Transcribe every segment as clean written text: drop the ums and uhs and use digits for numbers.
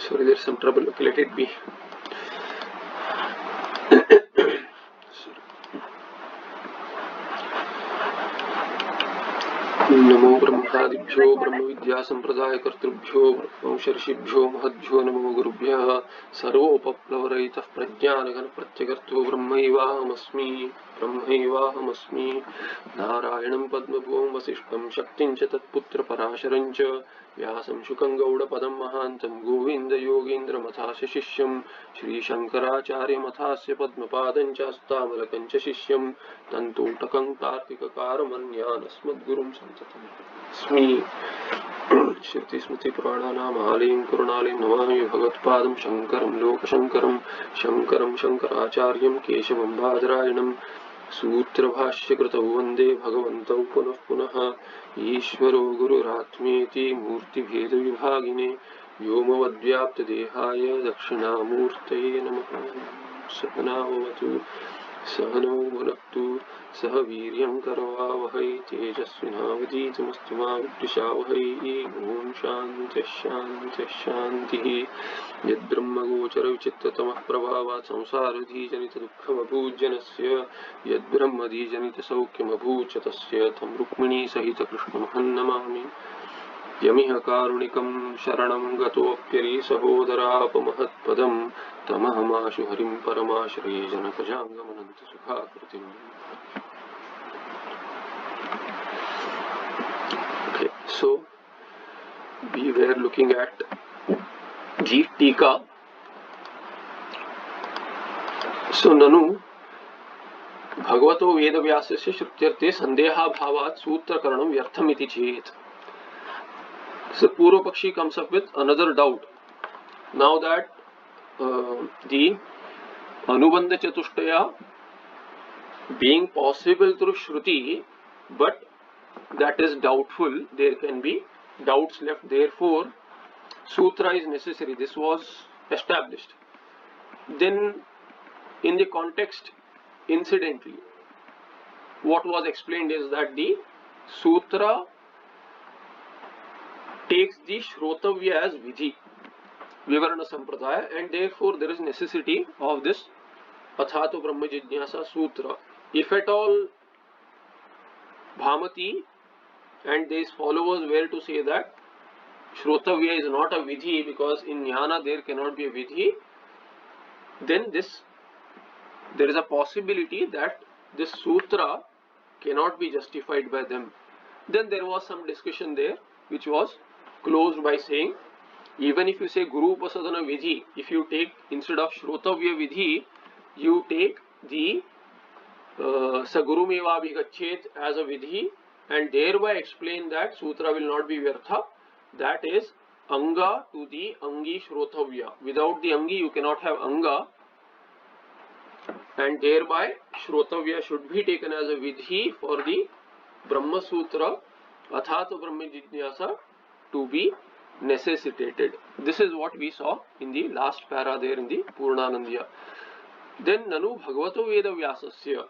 Sorry, there's some trouble. Okay, let it be. नमो ब्रह्मादिभ्यो ब्रह्म विद्या संप्रदाय कर्तृभ्यो ऋषिभ्यो महद्भ्यो नमो गुरुभ्यः सर्वोपप्लवरहितः प्रज्ञानघन प्रत्यगर्तो ब्रह्मैवाहमस्मि नारायणं पद्मभुवं वसिष्ठं शक्तिं च तत्पुत्र पराशरं च व्यासं शुकं गौडपदं महान्तं गोविन्द योगीन्द्रमथास्य शिष्यं श्रीशङ्कराचार्यमथास्य पद्मपादं च हस्तामलकं च शिष्यं तन्तोटकं तार्किककारमन्यानस्मद्गुरुं सन्ततमस्मि श्रुतिस्मृतिपुराणानामालयं करुणालयं नमामि भगवत्पादं शङ्करं लोकशङ्करं शङ्करं शङ्कराचार्यं केशवं बादरायणं सूत्रभाष्यकृतौ वन्दे भगवन्तौ पुनः पुनः ईश्वरो गुरुरात्मेति मूर्तिभेदविभागिने व्योमवद्व्याप्तदेहाय दक्षिणामूर्तये नमः सहनावतु सहनौ भुनक्तु सह वीर्यं करवावहै तेजस्विनावधीतमस्तु मा विद्विषावहै ॐ शान्तिः शान्तिः शान्तिः यद्ब्रह्मगोचरविचित्रतमः प्रभावात् संसारधीजनितदुःखमभूज्जनस्य यद्ब्रह्मधीजनितसौख्यमभूच्च तस्य तं रुक्मिणीसहितकृष्णमहं नमामि यमिह कारुणिकं शरणं गतोऽप्यरीसहोदरापमहत्पदं तमहमाशु हरिं परमाश्रये जनकजाङ्गमनन्तसुखाकृतिम्. Okay, so we were looking at the Tika. So nanu भगवतो वेदव्यासस्य श्रुत्यर्थे संदेहाभावात् सूत्रकरणं व्यर्थम् इति चेत्. So Purva Pakshi comes up with another doubt. Now that the Anubandha Chatushtaya being possible through Shruti, but that is doubtful, there can be doubts left, therefore Sutra is necessary. This was established. Then in the context, incidentally, what was explained is that the Sutra takes the Shrotavya as Vidhi, Vivarana Sampradaya, and therefore there is necessity of this Athato Brahma Jignasa Sutra. If at all Bhamati and these followers were to say that Shrotavya is not a Vidhi because in Jnana there cannot be a Vidhi, then there is a possibility that this Sutra cannot be justified by them. Then there was some discussion there which was closed by saying, even if you say Guru Upasadana Vidhi, if you take instead of Shrotavya Vidhi, you take the Sagurumeva Bhigachet as a Vidhi and thereby explain that Sutra will not be Vyartha, that is Anga to the Angi Shrotavya. Without the Angi you cannot have Anga, and thereby Shrotavya should be taken as a Vidhi for the Brahma Sutra Athato Brahma Jignasa to be necessitated. This is what we saw in the last para there in the Purnanandya. Then Nanu Bhagavato Veda Vyasasya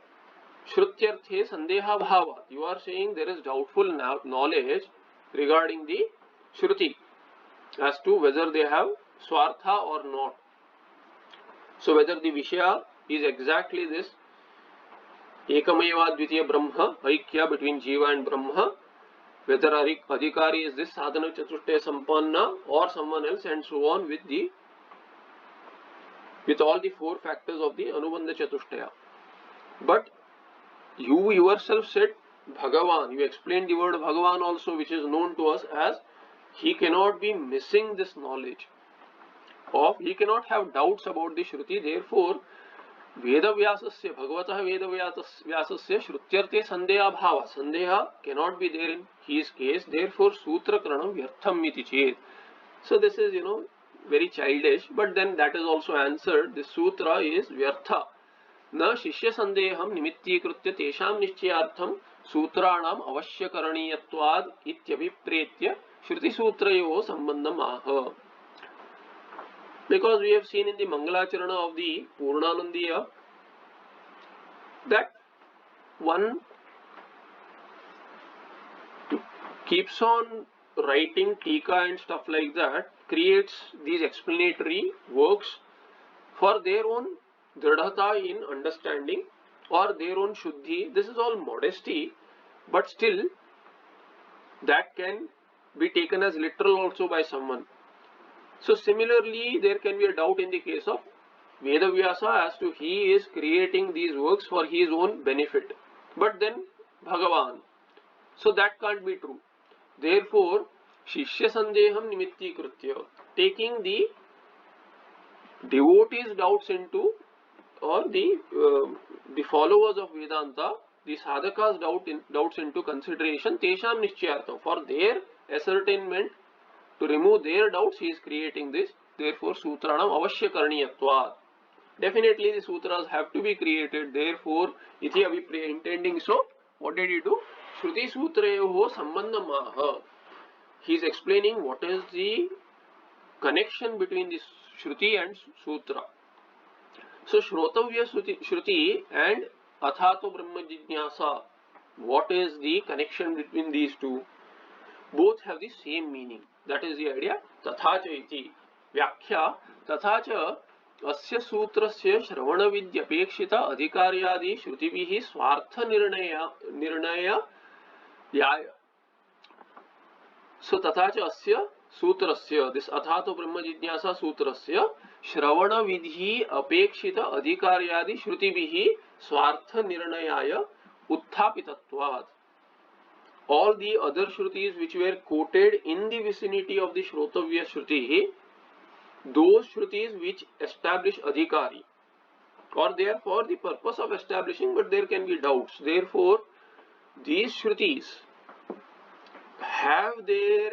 Shrutyarthe Sandeha Bhava. You are saying there is doubtful knowledge regarding the Shruti as to whether they have Swartha or not. So whether the Vishya is exactly this Ekamayeva Dvitiya Brahma, Aikya between Jiva and Brahma, whether Adhikari is this Sadhana Chatushtaya Sampanna or someone else, and so on with all the four factors of the Anubandha Chatushtaya. But you yourself said Bhagavan, you explained the word Bhagavan also, which is known to us as he cannot be missing this knowledge of, he cannot have doubts about the Shruti, therefore Veda Vyasasya, Bhagavataha Veda Vyasasya Shrutyarte Sandeha Bhava. Sandeha cannot be there in his case, therefore Sutra Karanam Vyartham iti chet. So this is, very childish, but then that is also answered. This Sutra is Vyartha. Na Shishya Sandeham Nimitti Krutya Tesham Nishchayartham Sutranam Avashya Karaniyatvad Ityabhipretya Shruti Sutrayo Sambandham Aha. Because we have seen in the Mangalacharana of the Purnanandya that one keeps on writing Tika and stuff like that creates these explanatory works for their own dridhata in understanding or their own shuddhi. This is all modesty, but still that can be taken as literal also by someone. So similarly, there can be a doubt in the case of Vedavyasa as to he is creating these works for his own benefit. But then Bhagavan. So that can't be true. Therefore, Shishya Sandeham Nimitti Kritya, taking the devotees' doubts into, or the followers of Vedanta, the sadhakas doubts into consideration, Tesham Nischayartham, for their ascertainment, to remove their doubts, he is creating this. Therefore, Sutranam Avashya Karniyatvat. Definitely the sutras have to be created. Therefore, iti abhipraya, intending so, what did he do? Shruti Sutrayoho Sambandhamaha. He is explaining what is the connection between the Shruti and Sutra. So, Shrotavya Shruti and Athato Brahma Jignasa, what is the connection between these two? Both have the same meaning. That is the idea. Tathacha iti. Vyakhya. Tathacha अस्य सूत्रस्य श्रवणविद्यपेक्षित अधिकार्यादि श्रुतिभिः स्वार्थ निर्णयाय. So तथा च अस्य सूत्रस्य, this अथातो ब्रह्म जिज्ञासा सूत्रस्य श्रवणविधि अपेक्षित अधिकार्यादि श्रुतिभिः स्वार्थ निर्णयाय उत्थापितत्वात्. All the other shrutis which were quoted in the vicinity of the Shrotavya Shruti, those shrutis which establish adhikari, or they are for the purpose of establishing, but there can be doubts. Therefore, these shrutis have their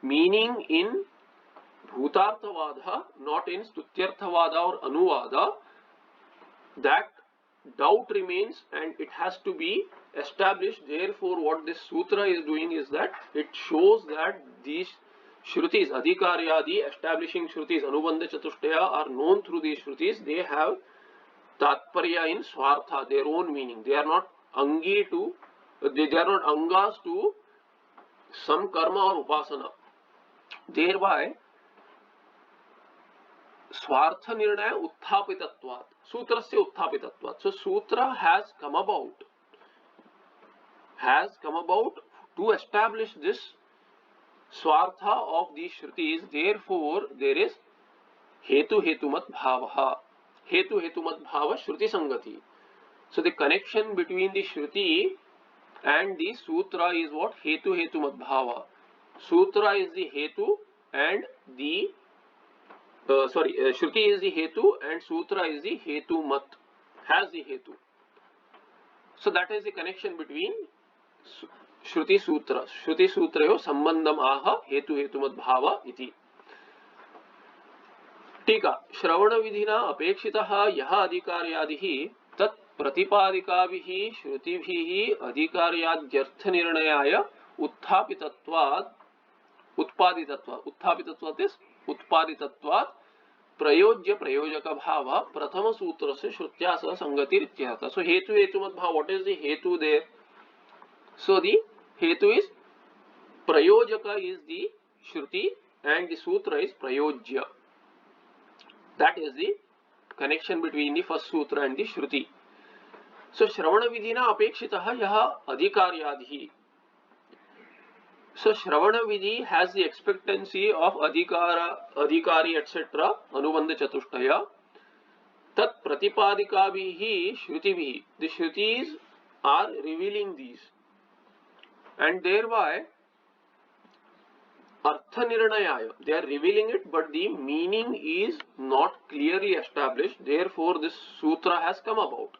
meaning in bhutarthavada, not in stutyarthavada or anuvada. That doubt remains and it has to be established. Therefore, what this sutra is doing is that it shows that these Shrutis, Adhikaryadi, establishing Shrutis, Anubandha Chatushtaya are known through these Shrutis. They have Tatparya in Swartha, their own meaning. They are not Angi to, they are not Angas to some karma or upasana. Thereby, Swartha Nirnaya Utthapitatvat, Sutrasya Utthapitatvat. So, Sutra has come about to establish this Swartha of these Shrutis. Therefore, there is Hetu Hetumat Bhavaha. Hetu Hetumat Bhava Shruti Sangati. So, the connection between the Shruti and the Sutra is what? Hetu Hetumat Bhava. Sutra is the Hetu and the Shruti is the Hetu and Sutra is the Hetumat. Has the Hetu. So, that is the connection between Shruti Sutra. Shruti Sutrayo Sambandham Aha Hetu Hetumat Bhava iti. टीका. श्रवण विधिना अपेक्षितः यः अधिकार्यादिः तत् प्रतिपादिकाभिः श्रुतिभिः अधिकार्याद्यर्थ निर्णयाय उत्थापितत्वात् प्रयोज्य प्रयोजक भाव प्रथम सूत्र से श्रुत्या सह संगतिरित्यर्थः. So hetu hetumat bhav, what is the hetu there? So the hetu is prayojaka is the shruti and the sutra is prayojya. That is the connection between the first sutra and the shruti. So shravana vidhina apekshitah yaha adhikaryadhi. So Shravana Vidhi has the expectancy of Adhikari etc. Anubandha Chatushtaya. Tat Pratipadikabhihi Shrutibihi. The Shrutis are revealing these. And thereby Artha Nirnayaya. They are revealing it, but the meaning is not clearly established. Therefore, this sutra has come about.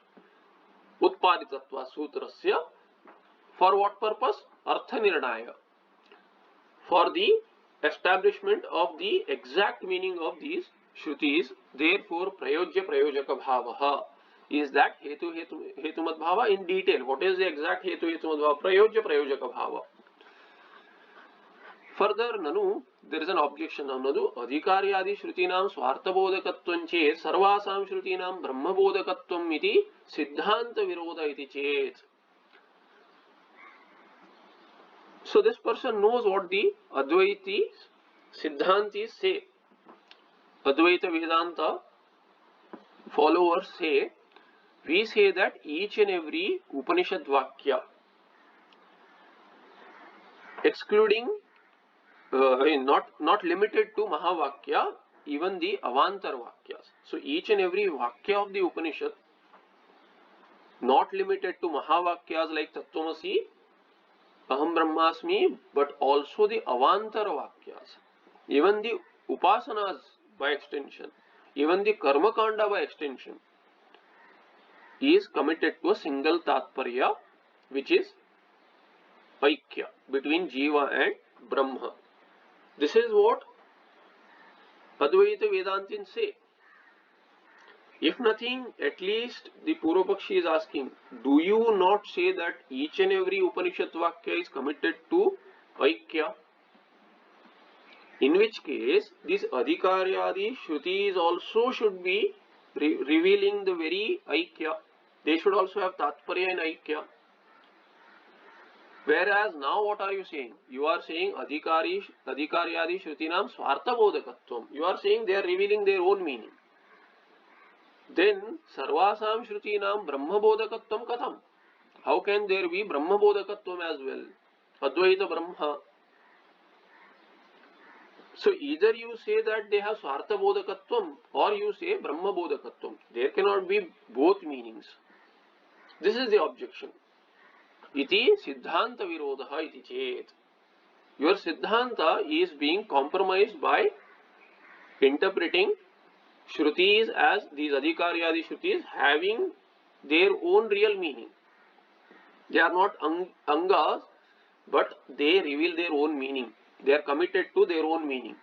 Utpaditatva Sutrasya. For what purpose? Artha Nirnaya. For the establishment of the exact meaning of these Shrutis. Therefore, Prayojya Prayojaka Bhavaha is that Hetu Hetumat Bhava in detail. What is the exact Hetu Hetumat Bhava? Prayojya Prayojaka Bhava. Further, Nanu, there is an objection. Nanu, Adhikaryadi Shrutinam Swartabodakatvam chet Sarvasam Shrutinam Brahmabodakatvam iti Siddhanta Viroda iti chet. So this person knows what the Advaitis Siddhantis say, Advaita Vedanta followers say, we say that each and every Upanishad Vakya, excluding, not limited to Mahavakya, even the Avantar Vakyas. So each and every Vakya of the Upanishad, not limited to Mahavakyas like Tattvamasi, Aham Brahmasmi, but also the Avantar Vakyas, even the Upasanas by extension, even the Karma Kanda by extension, is committed to a single Tatparya, which is Aikya between Jiva and Brahma. This is what Advaita Vedantins say. If nothing, at least the Purvapakshi is asking, do you not say that each and every Upanishad Vakya is committed to Aikya? In which case, these Adhikaryadi Shrutis also should be revealing the very Aikya. They should also have Tatparya and Aikya. Whereas now what are you saying? You are saying Adhikaryadi Shrutinam Swartha Bodhakatvam. You are saying they are revealing their own meaning. Then Sarvasam Shrutinam Brahma Bodhakatvam Katham. How can there be Brahma Bodhakatvam as well? Advaita Brahma. So either you say that they have Swartha Bodhakatvam or you say Brahma Bodhakatvam. There cannot be both meanings. This is the objection. Iti Siddhanta Virodha iti chet. Your Siddhanta is being compromised by interpreting Shrutis as these Adhikaryadi Shrutis having their own real meaning. They are not Angas, but they reveal their own meaning. They are committed to their own meaning.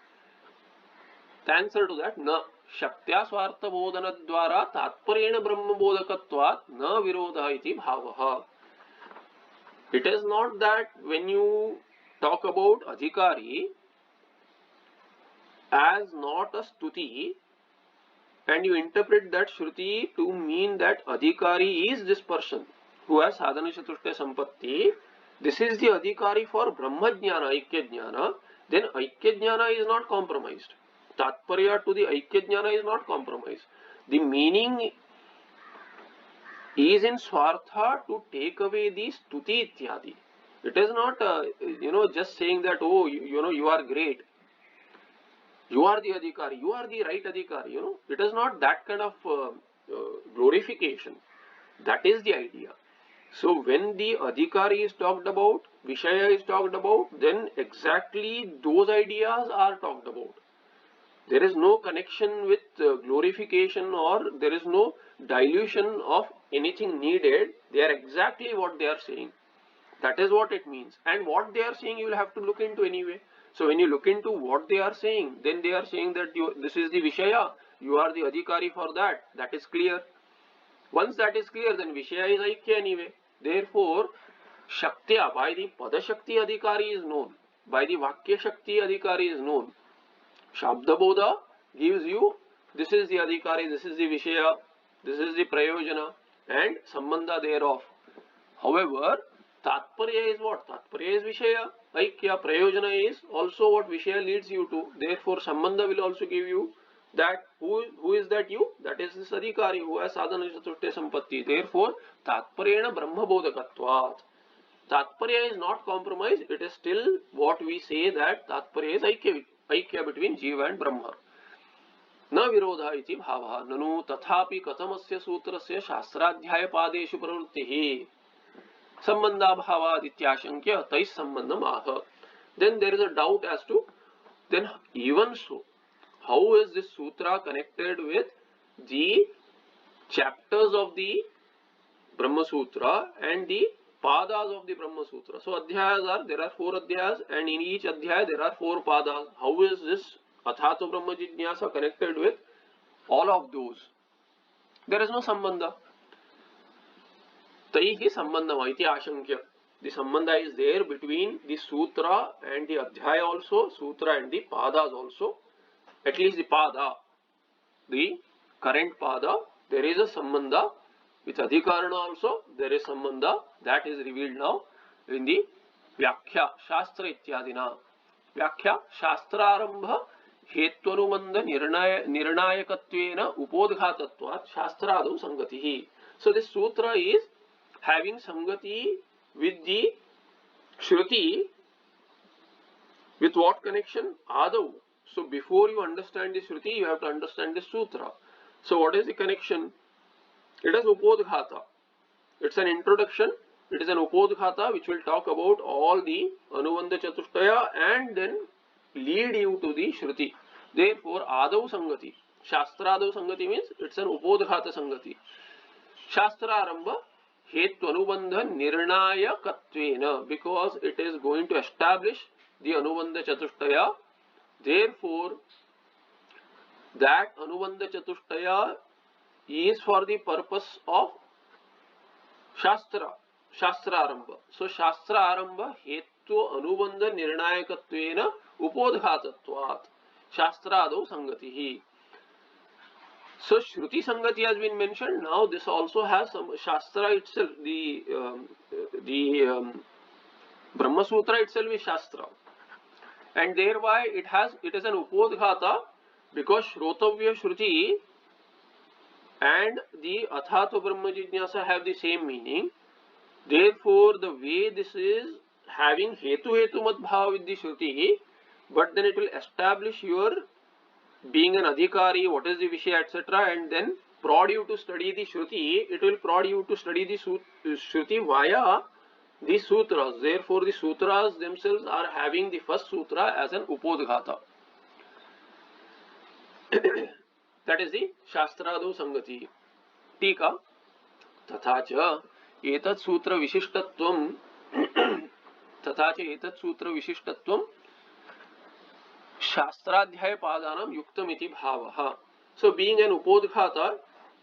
The answer to that, na Shaktya Swartha Bodhana Dwara Tatparena Brahma Bodhakatvat na Virodha iti bhavaha. It is not that when you talk about Adhikari as not a Stuti and you interpret that Shruti to mean that Adhikari is this person who has Sadhana Chatushta Sampatti, this is the Adhikari for Brahma Jnana, Aikya Jnana, then Aikya Jnana is not compromised. Tatparya to the Aikya Jnana is not compromised. The meaning is in Swartha to take away the Stuti Ityadi. It is not, just saying that, oh, you are great. You are the Adhikari, you are the right Adhikari, It is not that kind of glorification. That is the idea. So when the Adhikari is talked about, Vishaya is talked about, then exactly those ideas are talked about. There is no connection with glorification or there is no dilution of anything needed. They are exactly what they are saying. That is what it means. And what they are saying you will have to look into anyway. So when you look into what they are saying, then they are saying that this is the Vishaya, you are the Adhikari for that. That is clear. Once that is clear, then Vishaya is Aikya anyway. Therefore, Shaktya, by the Pada Shakti Adhikari is known. By the Vakya Shakti Adhikari is known. Shabda Bodha gives you, this is the Adhikari, this is the Vishaya, this is the Prayojana and Sambandha thereof. However, Tatparya is what? Tatparya is Vishaya. Aikya, Prayojana is also what Vishaya leads you to. Therefore, Sambandha will also give you that. Who is that you? That is this Adhikari who has Sadhana Chatushta Sampatti. Therefore, Tatparyena Brahma Bodhakatvat. Tatparya is not compromised. It is still what we say that Tatparya is Aikya between Jiva and Brahma. Na virodha iti bhavaha. Nanu tathapi katamasya sutrasya shastradhyaya padeshu pravrittihi. Sambandha bhavadityashankya tais sambandham aha. Then there is a doubt as to, then even so, how is this sutra connected with the chapters of the Brahma Sutra and the padas of the Brahma Sutra? So adhyayas there are 4 adhyayas and in each adhyaya there are 4 padas. How is this Athato Brahma Jijnasa connected with all of those? There is no sambandha. Taihi sambandham iti ashankya. The sambandha is there between the sutra and the adhyaya also, sutra and the padas also. At least the pada, the current pada, there is a sambandha. With adhikarana also, there is sambandha that is revealed now in the Vyakhya, Shastra Ityadina. व्याख्या शास्त्रारंभ हेत्वनुबंध निर्णायकत्वेन उपोद्घातत्वात् शास्त्रादौ संगतिः. So this sutra is having sangati with the Shruti. With what connection? Adau. So before you understand the Shruti, you have to understand the sutra. So what is the connection? It is Upodghata. It's an introduction. It is an Upodghata which will talk about all the Anubandha Chatushtaya and then lead you to the Shruti. Therefore, Adau Sangati. Shastra Adau Sangati means it's an Upodghata Sangati. Shastra Arambha Hetu Anubandha Nirnayakatvena, because it is going to establish the Anubandha Chatushtaya. Therefore, that Anubandha Chatushtaya is for the purpose of Shastra Arambha. So Shastra Arambha Hetu Anubandha Nirnayakatvena Upodghatatvat Shastra Adau Sangatihi. So Shruti Sangati has been mentioned. Now this also has some Shastra itself. The Brahma Sutra itself is Shastra, and thereby it is an Upodghata, because Shrotavya Shruti and the Athato Brahma Jijnasa have the same meaning. Therefore, the way this is having Hetu Madbhava with the Shruti, but then it will establish your being an adhikari, what is the Vishaya, etc., and then prod you to study the Shruti. It will prod you to study the Shruti via the sutras. Therefore, the sutras themselves are having the first sutra as an Upodghata. That is the Shastradu Sangati. Tika Tathacha Etat Sutra Vishishtatvam Tathacha Etat Sutra Vishishtatvam Shastradhyaya Padanam Yuktamiti Bhavaha. So, being an Upodghata,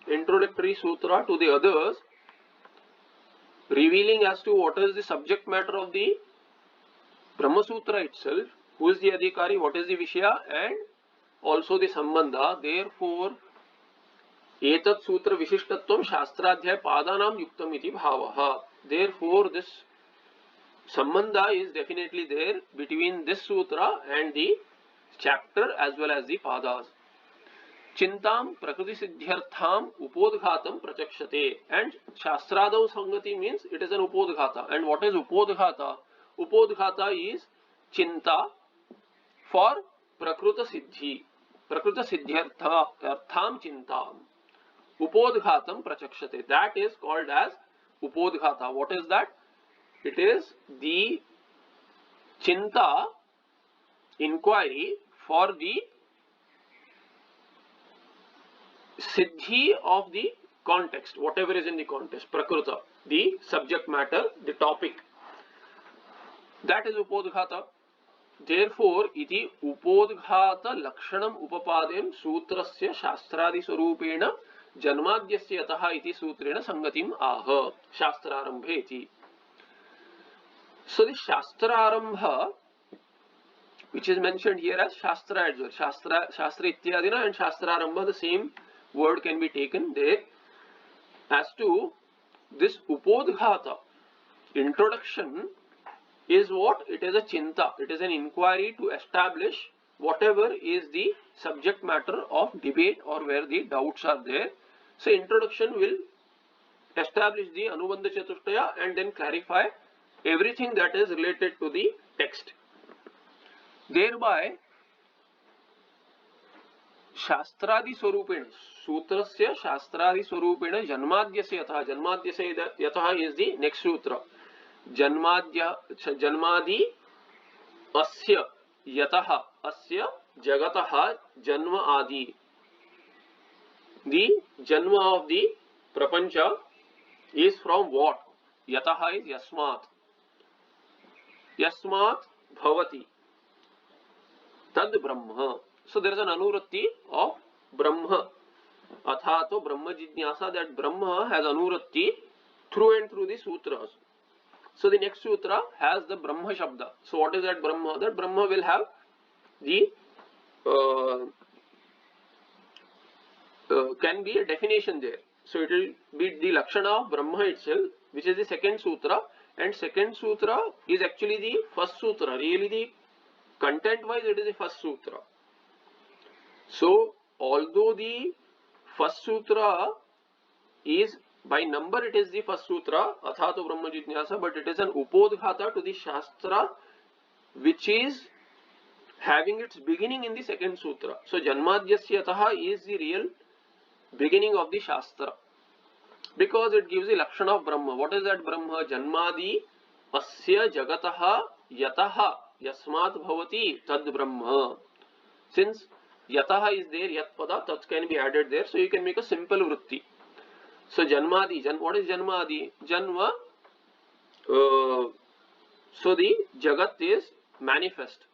introductory sutra to the others, revealing as to what is the subject matter of the Brahma Sutra itself, who is the Adhikari, what is the Vishaya, and also the Sambandha. Therefore, Etat Sutra Vishishtatvam Shastradhyaya Padanam Yuktamiti Bhavaha. Therefore, this Sambandha is definitely there between this sutra and the chapter as well as the padas. Chintam Prakriti Siddhyartham Upodghatam Prachakshate. And Shastradau Sangati means it is an Upodghata. And what is Upodghata? Upodghata is Chinta for Prakruta Siddhi. Prakruta Siddhyartham Chintam. Upodghatam Prachakshate. That is called as Upodghata. What is that? It is the Chinta, inquiry for the Siddhi of the context, whatever is in the context, Prakruta, the subject matter, the topic. That is Upodghata. Therefore, iti Upodghata Lakshanam Upapadem Sutrasya Shastradi Swarupena Janmadyasya Yataha iti Sutrena Sangatim Aha Shastrarambhe iti. So the Shastrarambha, which is mentioned here as Shastra as well, Shastra Ityadina and Shastrarambha, the same word can be taken there. As to this Upodghata, introduction is what? It is a Chinta, it is an inquiry to establish whatever is the subject matter of debate or where the doubts are there. So introduction will establish the Anubandha Chatushtaya and then clarify everything that is related to the text. Thereby, Shastradi Swarupena, Sutrasya Shastradi Swarupena Janmadyasya Yataha. Janmadyasya Yataha is the next sutra. Janmadi Asya Yataha Asya Jagataha Janma Adi. The Janma of the Prapancha is from what? Yataha is Yasmat. Yasmat Bhavati Tad Brahma. So there is an Anuratti of Brahma. Athato Brahma Jijnasa, that Brahma has Anuratti through and through the sutras. So the next sutra has the Brahma Shabda. So what is that Brahma? That Brahma will have the can be a definition there. So it will be the Lakshana of Brahma itself, which is the second sutra. And second sutra is actually the first sutra. Really the Content wise, it is the first sutra. So although the first sutra is by number, it is the first sutra, Athato Brahma Jijnasa, but it is an upodghata to the Shastra which is having its beginning in the second sutra. So Janmadhyasya Yataha is the real beginning of the Shastra, because it gives the Lakshana of Brahma. What is that Brahma? Janmadi Asya Jagataha Yataha Yasmat Bhavati Tad Brahma. Since Yataha is there, Yat Pada, Tat can be added there, so you can make a simple Vritti. So Janmadi, what is Janmadi? Janma, so the Jagat is manifest.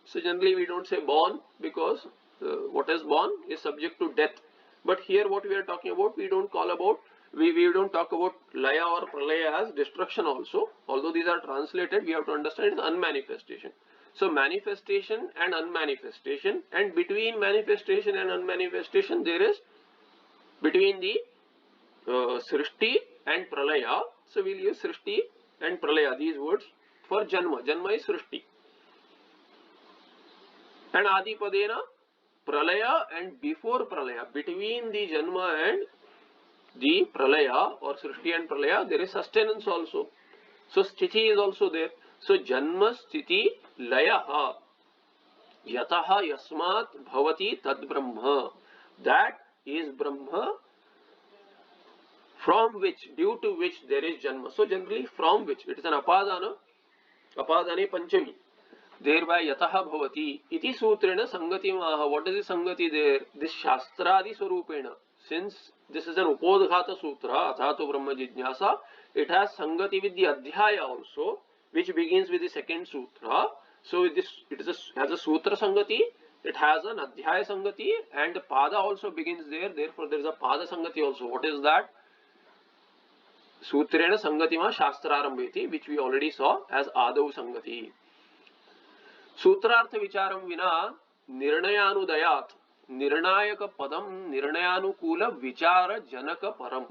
So generally we don't say born, because what is born is subject to death. But here what we are talking about, we don't talk about Laya or Pralaya as destruction also. Although these are translated, we have to understand it is unmanifestation. So manifestation and unmanifestation, and between manifestation and unmanifestation there is, between the Srishti and Pralaya. So we'll use Srishti and Pralaya, these words for Janma. Janma is Srishti. And Adipadena Pralaya, and before Pralaya, between the Janma and the Pralaya or Srishti and Pralaya, there is sustenance also. So Sthiti is also there. So Janma Sthiti Layaha Yataha Yasmat Bhavati Tad Brahma. That is Brahma, from which, due to which there is Janma. So generally from which, it is an Apadana, Apadane Panchami. Thereby Yataha Bhavati Iti Sutrena Sangati Maha. What is the Sangati there? This Shastradi Swarupena. Since this is an Upodghata Sutra, Athato Brahma Jijnasa, it has Sangati with the Adhyaya also, which begins with the second Sutra. So it has a Sutra Sangati, it has an Adhyaya Sangati, and the Pada also begins there. Therefore there is a Pada Sangati also. What is that? Sutrena Sangatima Shastrarambheti, which we already saw as Adau Sangati. Sutrartha Vicharam Vina Nirnayanudayat Nirnayaka Padam Nirnayanukula Vichara Janaka Param.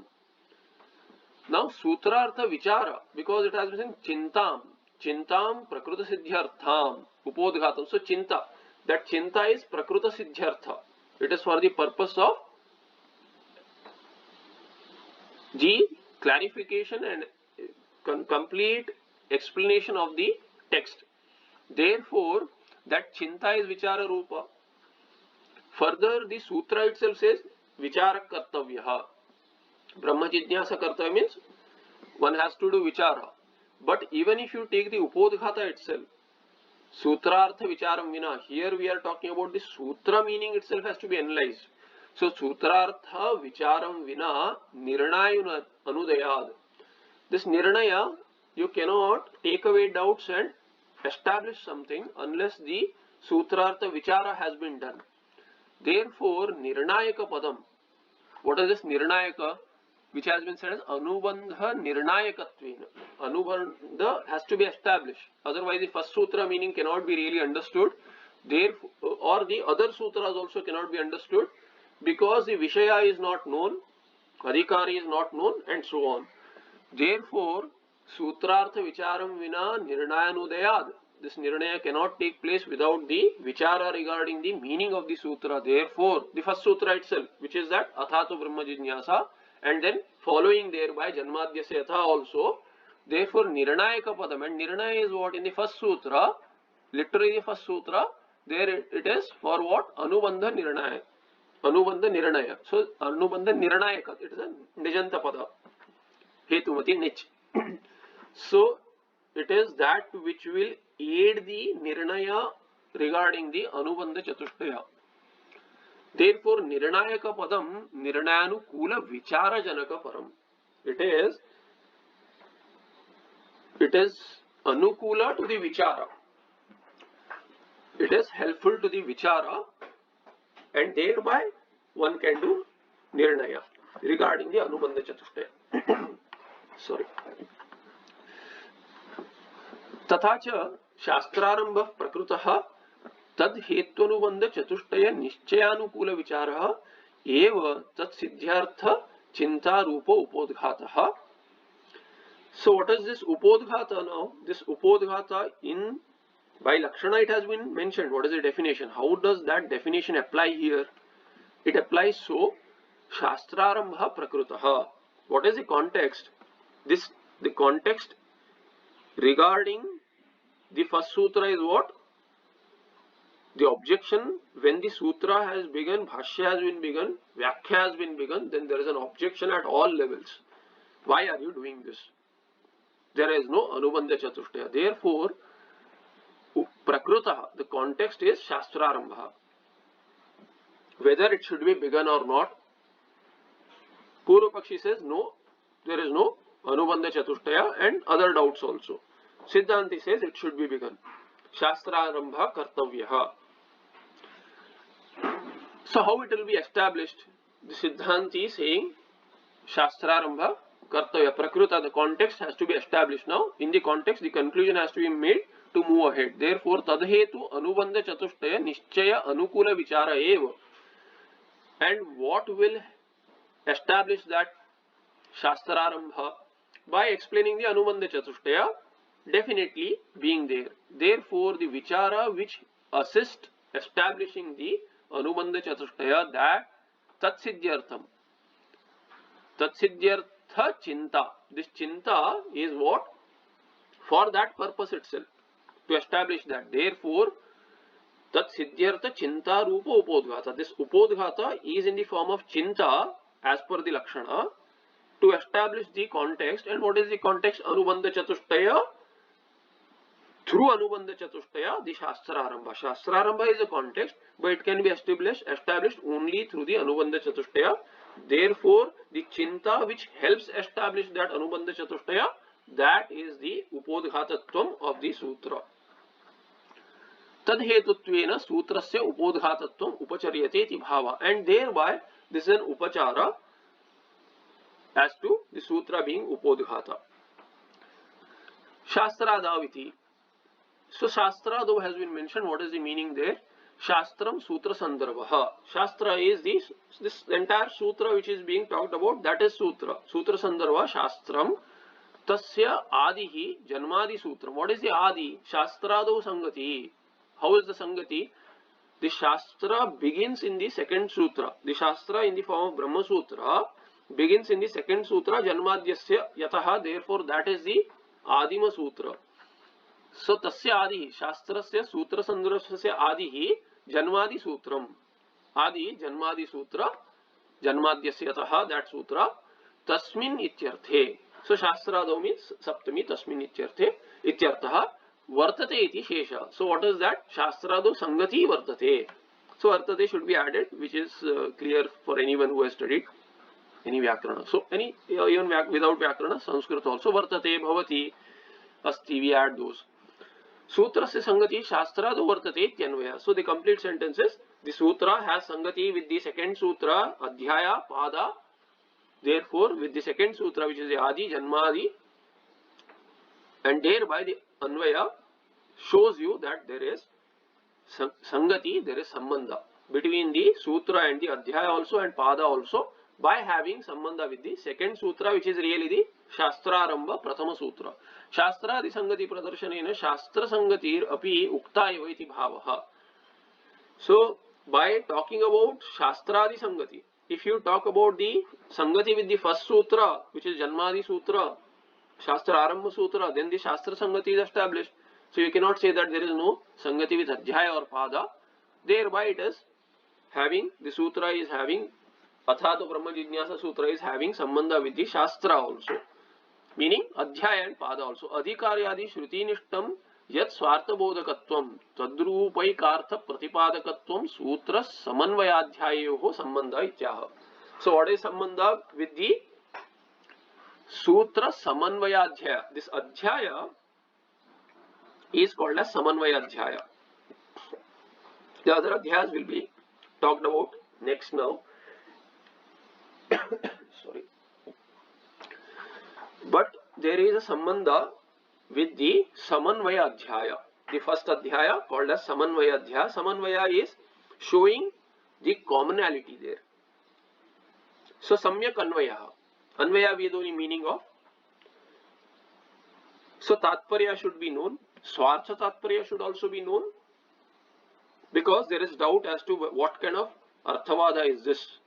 Now Sutrartha Vichara, because it has been Chintam Prakruta Siddhyartham Upodghatam. So Chinta, that Chinta is Prakruta Siddhyartha. It is for the purpose of the clarification and complete explanation of the text. Therefore, that Chinta is Vichara Rupa. Further, the Sutra itself says Vichara Kartavyaha. Brahma Jijnasa Kartavya means one has to do Vichara. But even if you take the Upodghata itself, Sutrartha Vicharam Vina, here we are talking about the Sutra meaning itself has to be analyzed. So Sutrartha Vicharam Vina Nirnaya Anudayad. This Nirnaya, you cannot take away doubts and establish something unless the Sutrartha Vichara has been done. Therefore, Nirnayaka Padam. What is this Nirnayaka? Which has been said as Anubandha Nirnayakatvena. Anubandha has to be established. Otherwise, the first sutra meaning cannot be really understood. Therefore, or the other sutras also cannot be understood, because the Vishaya is not known, Adhikari is not known, and so on. Therefore, Sutrartha Vicharam Vina Nirnayanudayad. This Nirnaya cannot take place without the Vichara regarding the meaning of the sutra. Therefore, the first sutra itself, which is that Athato Brahma Jijnasa, and then following thereby Janmadhyasya Yatha also. Therefore, Nirnayaka Padam, and Nirnaya is what? In the first sutra, literally the first sutra, there it is for what? Anubandha Nirnaya. Anubandha Nirnaya. So, Anubandha Nirnayaka, it is a Nijanta Pada. Hetumati Nich. So, it is that which will aid the Nirnaya regarding the Anubandha Chatushtaya. Therefore, Nirnayaka Padam Nirnayanukula Vichara Janaka Param. It is Anukula to the Vichara. It is helpful to the Vichara, and thereby one can do Nirnaya regarding the Anubandha Chatushtaya. Sorry. Tathacha Shastrarambha Prakrutaha Tad Hetvanubandha Chatushtaya Nishchayanukula Vicharaha Eva Tat Siddhyartha Chinta Rupa Upodghataha. So what is this Upodghata now? This Upodghata in By Lakshana it has been mentioned what is the definition. How does that definition apply here? It applies so Shastrarambha Prakrutaha. What is the context? The context regarding the first sutra is what? The objection when the sutra has begun, bhashya has been begun, vyakhya has been begun, then there is an objection at all levels. Why are you doing this? There is no Anubandha Chatushtaya. Therefore, Prakrutaha, the context is Shastrarambha. Whether it should be begun or not, Purva Pakshi says no, there is no Anubandha Chatushtaya and other doubts also. Siddhanti says it should be begun. Shastrarambha Kartavyaha. So how it will be established? The Siddhanti is saying Shastrarambha Kartavya Prakruta, the context has to be established now. In the context, the conclusion has to be made to move ahead. Therefore, Tadhetu Anubandha Chatushtaya Nishchaya Anukula Vichara Eva. And what will establish that Shastrarambha? By explaining the Anubandha Chatushtaya definitely being there. Therefore, the Vichara which assist establishing the Anubandha Chatushtaya, that Tatsiddhyartham. Tatsiddhyartha Chinta. This Chinta is what? For that purpose itself. To establish that. Therefore, Tatsiddhyartha Chinta Rupa Upodghata. This Upodghata is in the form of Chinta as per the Lakshana to establish the context. And what is the context? Anubandha Chatushtaya. Through Anubandha Chatushtaya, the Shastrarambha. Shastrarambha is a context, but it can be established only through the Anubandha Chatushtaya. Therefore, the Chinta which helps establish that Anubandha Chatushtaya, that is the Upodghatatvam of the Sutra. Tadhetutvena Sutrasya Upodghatatvam Upacharyate iti bhava. And thereby, this is an Upachara as to the Sutra being Upodghata. Shastradaviti. So Shastra though has been mentioned, what is the meaning there? Shastram Sutra Sandarbha. Shastra is this entire Sutra which is being talked about, that is Sutra. Sutra Sandarbha Shastram. Tasya Adihi Janmadi Sutra. What is the Adi? Shastrado Sangati. How is the Sangati? The Shastra begins in the second Sutra. The Shastra in the form of Brahma Sutra begins in the second Sutra, Janmadyasya Yataha. Therefore, that is the Adima Sutra. So tasya adi shastrasya sutra sandrasya adi janmadi sutram. Adi janmadi sutra janmadyasya yataha, that sutra tasmin ityarthe. So shastrado means saptami, tasmin ityarthaha vartate iti shesha. So what is that? Shastrado sangati vartate. So vartate should be added, which is clear for anyone who has studied any vyakarana. So even without vyakarana, Sanskrit also vartate bhavati asti, we add those. Sutra se sangati shastra do vartate tyanvaya. So the complete sentence is the sutra has sangati with the second sutra, adhyaya, pada. Therefore, with the second sutra, which is the adi, janmadi, and thereby the anvaya shows you that there is sangati, there is sambandha between the sutra and the adhyaya also and pada also, by having sambandha with the second sutra, which is really the Shastrarambha Prathama Sutra. Shastradi Sangati Pradarsanena Shastra Sangatir api ukta eva iti bhavaha. So, by talking about Shastradi Sangati, if you talk about the Sangati with the first sutra, which is Janmadi Sutra, Shastrarambha Sutra, then the Shastra Sangati is established. So, you cannot say that there is no Sangati with Adhyaya or Pada. Thereby, it is having, the Sutra is having, Athato Brahma Jijnasa Sutra is having Sambandha with the Shastra also. Meaning Adhyaya and Pada also. Adhikaryadi Shruti Nishtam Yat Swartha Bodhakatvam Tadrupaikartha Pratipadakatvam Sutra Samanvayadhyayoho Sambandha Ityaha. So what is Sambandha with the Sutra Samanvayadhyaya? This Adhyaya is called as Samanvayadhyaya. The other Adhyayas will be talked about next now. Sorry. But there is a sambandha with the Samanvaya Adhyaya. The first Adhyaya called as Samanvaya Adhyaya. Samanvaya is showing the commonality there. So Samyak Anvaya. Anvaya we know the meaning of. So Tatparya should be known. Swartha Tatparya should also be known, because there is doubt as to what kind of Arthavada is this.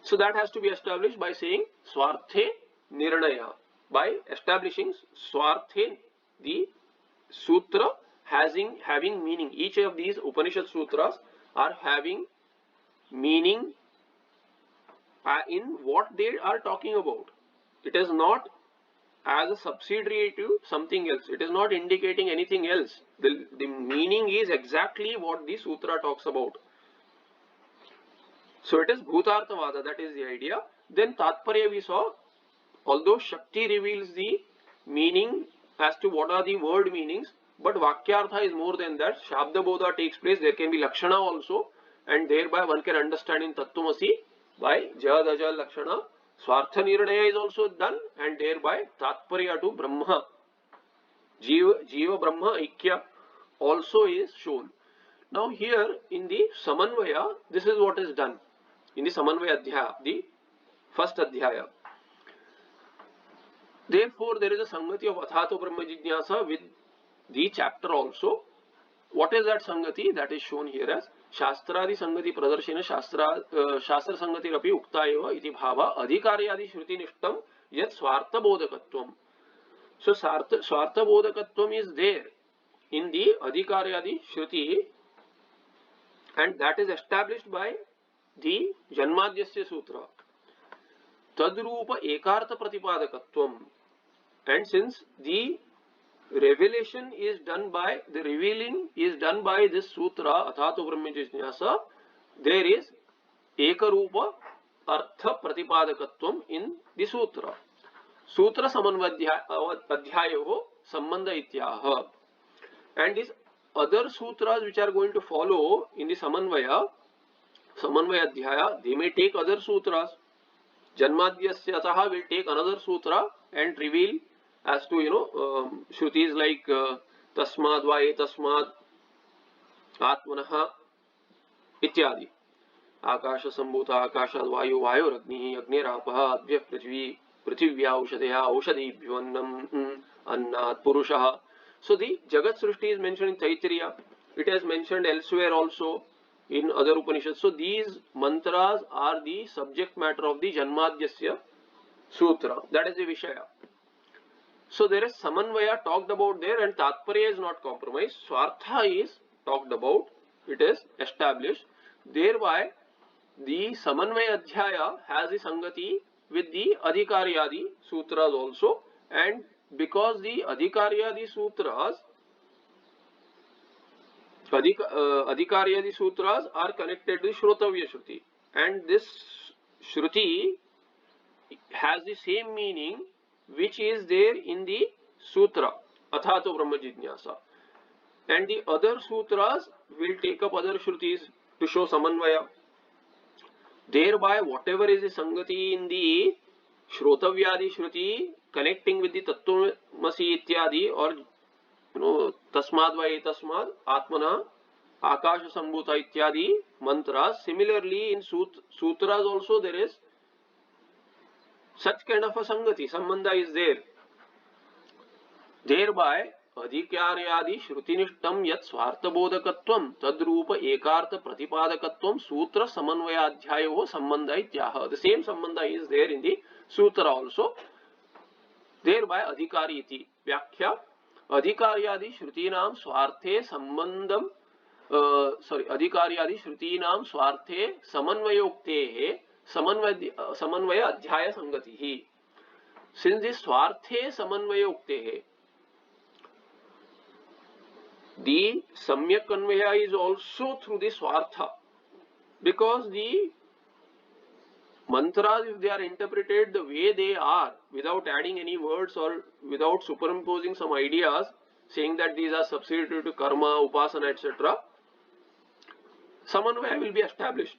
So that has to be established by saying Swarthe Nirnaya. By establishing Swarthe, the sutra having meaning. Each of these Upanishad sutras are having meaning in what they are talking about. It is not as a subsidiary to something else. It is not indicating anything else. The meaning is exactly what the sutra talks about. So it is Bhutarthavada, that is the idea. Then Tatparya we saw, although Shakti reveals the meaning as to what are the word meanings, but Vakyartha is more than that. Shabda Bodha takes place, there can be Lakshana also, and thereby one can understand in Tattvamasi by Jad Ajal Lakshana. Swartha Nirnaya is also done, and thereby Tatparya to Brahma, Jiva Brahma Aikya also is shown. Now here in the Samanvaya, this is what is done. In the Samanvaya Adhyaya, the first Adhyaya. Therefore, there is a Sangati of Athato Brahma Jignasa with the chapter also. What is that Sangati? That is shown here as Shastradi Sangati Pradarshina Shastra Sangati Rapi Ukta Eva Iti Bhava Adhikaryadi Shruti Nishtam Yat Swartha Bodhakatvam. So Swartha Bodhakatvam is there in the Adhikaryadi Shruti, and that is established by the Janmadhyasya Sutra. Tadrupa Ekartha Pratipadakatvam. And since the revelation is done by, the revealing is done by this Sutra, Athato Brahma Jignasa, there is Ekarupa Artha Pratipadakatvam in the Sutra. Sutra Samanvadhyayo Sambandha Ityaha. And these other sutras which are going to follow in the Samanvaya Adhyaya, they may take other sutras. Janmadhyasya will take another sutra and reveal as to, Shrutis like Tasmad Vaye Tasmad Atmanaha Ityadi. Akasha Sambhuta Akashad Vayu Vayu Ragni Agnirapaha Advya Prithivya Aushadaya Aushadibhyannam Annat Purushaha. So the Jagat Srishti is mentioned in Taittiriya. It is mentioned elsewhere also in other Upanishads. So these mantras are the subject matter of the Janmadhyasya Sutra. That is the Vishaya. So there is Samanvaya talked about there, and Tatparya is not compromised. Swartha is talked about. It is established. Thereby the Samanvaya Adhyaya has the Sangati with the Adhikaryadi Sutras also, and because the Adhikaryadi Sutras Adhikaryadi Sutras are connected to Shrotavya Shruti, and this Shruti has the same meaning which is there in the Sutra Athato Brahma Jignasa, and the other Sutras will take up other Shrutis to show Samanvaya. Thereby whatever is the Sangati in the Shrotavyadi Shruti connecting with the Tattvamasi Ityadi, or Tasmad Vaye Tasmad Atmana Akasha Sambhuta Ityadi mantras. Similarly in Sutras also there is such kind of a Sangati, Sambandha is there. Thereby Adhikaryadi Shrutinishtam Yat Swartha Bodhakatvam Tadrupa Ekartha Pratipadakatvam Sutra Samanvaya Adhyayo Sambandha Ityaha. The same Sambandha is there in the Sutra also. Thereby Adhikari iti Vyakhya Adhikaryadi Shrutinam Swarte Sambandham Adhikaryadi Shrutinam Swarte Samanvayoktehe Samanvaya Adhyaya Sangatihi. Since this Swarte Samanvayoktehe, the Samyak Anvaya is also through the Swartha, because the mantras, if they are interpreted the way they are, without adding any words or without superimposing some ideas, saying that these are subsidiary to karma, upasana, etc., Samanvaya will be established.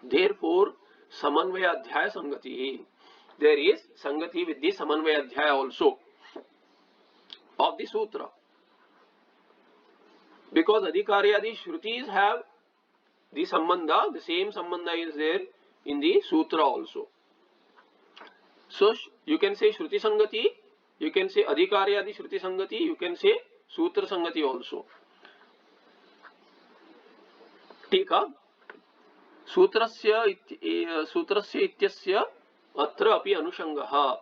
Therefore, Samanvaya Adhyaya Sangati. There is Sangati with the Samanvaya Adhyaya also of the Sutra. Because Adhikaryadi Shrutis have the Sambandha, the same Sambandha is there in the Sutra also. So you can say Shruti Sangati You can say adhikarya adi shruti sangati, you can say sutra sangati also. ठीक है. सूत्रस्य इत्यस्य अत्र अपि अनुषंगः.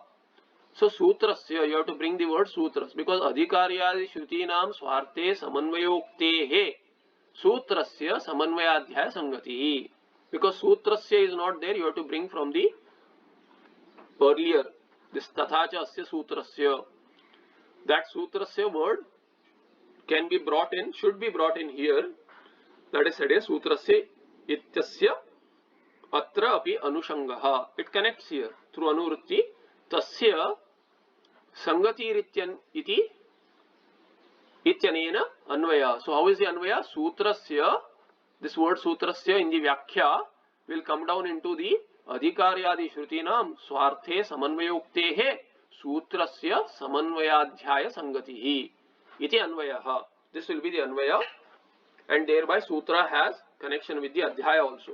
So sutrasya, you have to bring the word sutras, because adhikaryadi shrutinam swarte samanvayoktehe sutrasya samanvayadhyaya sangati. Because sutrasya is not there, you have to bring from the earlier, this tathacha asya sutrasya. That sutrasya word can be brought in, should be brought in here. That is said as sutrasya ityasya atra api anushangaha. It connects here through anuvrutti. Tasya sangatirithyan iti ityanena anvaya. So how is the anvaya? Sutrasya, this word sutrasya in the vyakhya will come down into the adhikaryadi shrutinam swarte samanvayoktehe sutrasya samanvayadhyaya sangatihi iti anvayaha. This will be the anvaya, and thereby sutra has connection with the adhyaya also.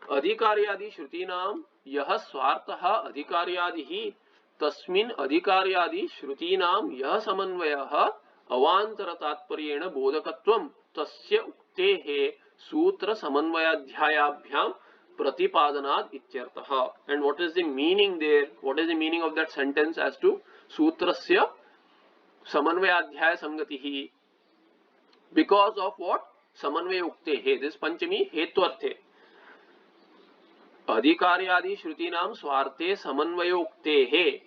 Adhikaryadi shrutinam yah swartaha adhikaryadihi तस्मिन् अधिकार्यादि श्रुतीनां यह समन्वयः अवान्तर तात्पर्येण बोधकत्वं तस्य उक्तेः सूत्र समन्वयाध्यायाभ्यां प्रतिपादनात् इत्यर्थः. And what is the meaning there? What is the meaning of that sentence as to सूत्रस्य समन्वयाध्याय संगतिः? Because of what? समन्वय उक्तेः. This पंचमी हेत्वर्थे. अधिकार्यादि श्रुतीनां स्वार्थे समन्वयोक्तेः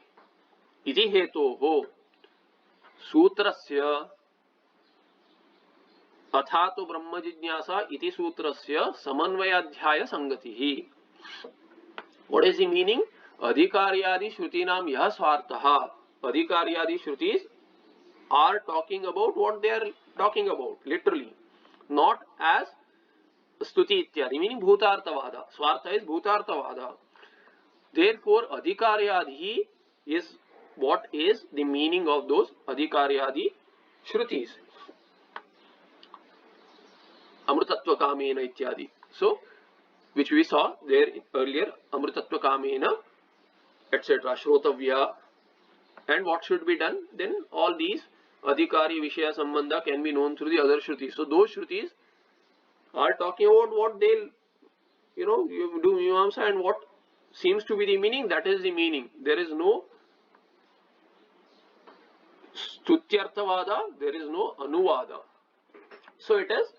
इति हेतोः सूत्रस्य अथातो ब्रह्म जिज्ञासा इति सूत्रस्य समन्वयाध्याय संगतिः. What is the meaning? अधिकार्यादि श्रुतीनां यह स्वार्थः. अधिकार्यादि Shruti's are talking about what they are talking about literally, not as स्तुति इत्यादि, meaning bhutartavada. Swartha is bhutartavada. Therefore adhikaryadi is what is the meaning of those adhikaryadi shrutis. Amrutatva kamena ityadi. So which we saw there earlier, amrutatva kamena etc. Shrotavya. And what should be done? Then all these adhikari vishaya sambandha can be known through the other shrutis. So those shrutis are talking about what they'll, you do mimamsa, and what seems to be the meaning, that is the meaning. There is no stutyarthavada, there is no anuvada. So it is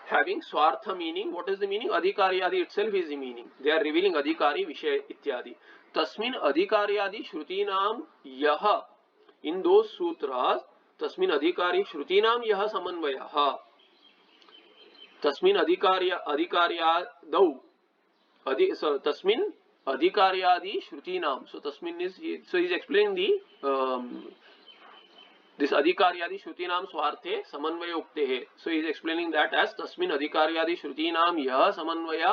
having swartha meaning. What is the meaning? Adhikaryadi itself is the meaning. They are revealing adhikari vishaya ityadi. Tasmin adhikaryadi shrutinam yaha. In those sutras, tasmin adhikari shrutinam yaha samanvayaha. तस्मिन् अधिकार्यादौ तस्मिन् अधिकार्यादि श्रुतीनां. So तस्मिन् is, so he is explaining the this अधिकार्यादि श्रुतीनां स्वार्थे समन्वय उक्तेः. So he is explaining that as तस्मिन् अधिकार्यादि श्रुतीनां यह समन्वय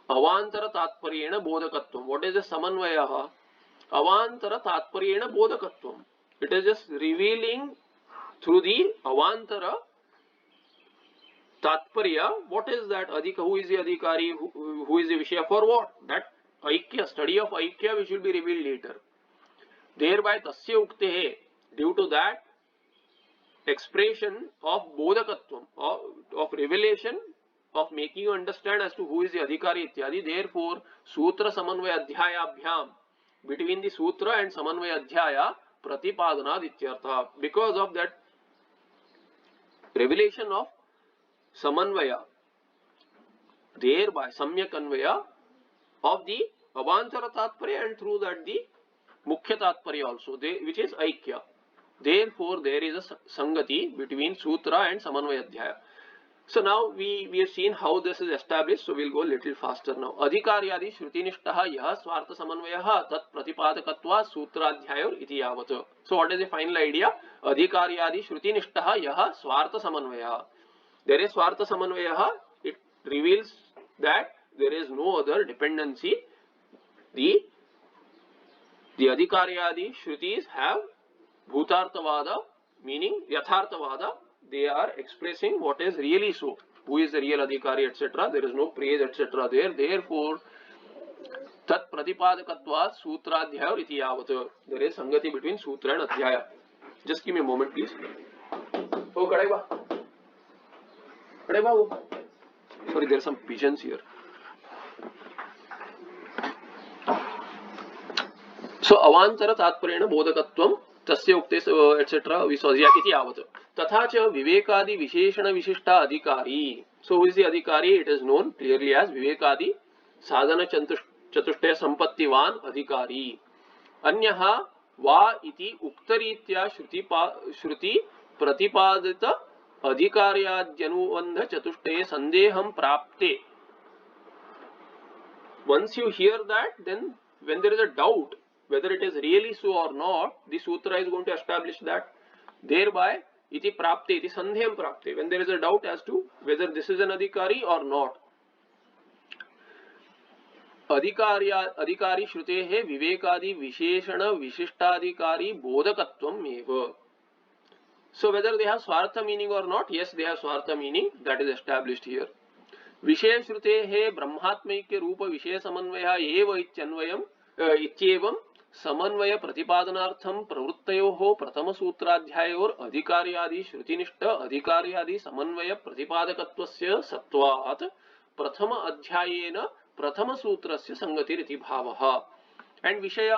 अवान्तर तात्पर्येण बोधकत्वं. What is the समन्वयः? अवान्तर तात्पर्येण बोधकत्वं. It is just revealing through the avantara Tatparya. What is that? Adhika, who is the adhikari? Who is the vishaya? For what? That aikya, study of aikya, which will be revealed later. Thereby tasya uktehe, due to that expression of bodhakatvam, of revelation, of making you understand as to who is the adhikari ityadi. Therefore sutra samanvaya adhyayabhyam, between the sutra and samanvaya adhyaya pratipadanad ityartha. Because of that revelation of samanvaya, thereby samyak anvaya of the avantara tatparya, and through that the mukhya tatparya also, which is aikya. Therefore there is a sangati between sutra and samanvaya adhyaya. So now we have seen how this is established, so we'll go a little faster now. Adhikaryadi shrutinishtaha yah swartha samanvayaha tat pratipadakatva sutradhyayor iti yavat. So what is the final idea? Adhikaryadi shrutinishtaha yah swartha samanvayaha. There is swartha samanvayaha. It reveals that there is no other dependency. The adhikaryadi shrutis have bhutartavada, meaning yathartavada. They are expressing what is really so, who is the real adhikari, etc. There is no praise, etc. there. Therefore तत् प्रतिपादकत्वात् सूत्राध्याय इति यावत्. There is sangati between sutra and adhyaya. Just give me a moment please. ओ कड़ेबा वो sorry, there are some pigeons here. So अवांतर तात्पर्येण बोधकत्वं तस्य उक्ते etc. विसर्ज्य इति यावत्. तथा च विवेकादि विशेषण विशिष्टा अधिकारी. So who is the अधिकारी? It is known clearly as विवेकादि साधन चतुष्टय संपत्तिवान अधिकारी. अन्यः वा इति उक्तरीत्या श्रुति प्रतिपादित अधिकार्याद्यनुबंध चतुष्टये संदेहं प्राप्ते. Once you hear that, then when there is a doubt whether it is really so or not, the sutra is going to establish that. Thereby iti prapte, iti sandhyam prapte, when there is a doubt as to whether this is an adhikari or not. अधिकारी श्रुतेः विवेकादि विशेषण विशिष्टाधिकारी बोधकत्वम् एव. So whether they have swartha meaning or not, yes, they have swartha meaning, that is established here. विषय श्रुतेः ब्रह्मात्मैक्य रूप विषय समन्वयः एव इत्येवं समन्वय प्रतिपादनार्थं प्रवृत्तयोः प्रथम सूत्राध्यायोर अधिकार्यादि श्रुतिनिष्ठ अधिकार्यादि समन्वय प्रतिपादकत्वस्य सत्वात् प्रथम अध्यायेन प्रथम सूत्रस्य संगतिरिति भावः. And विषय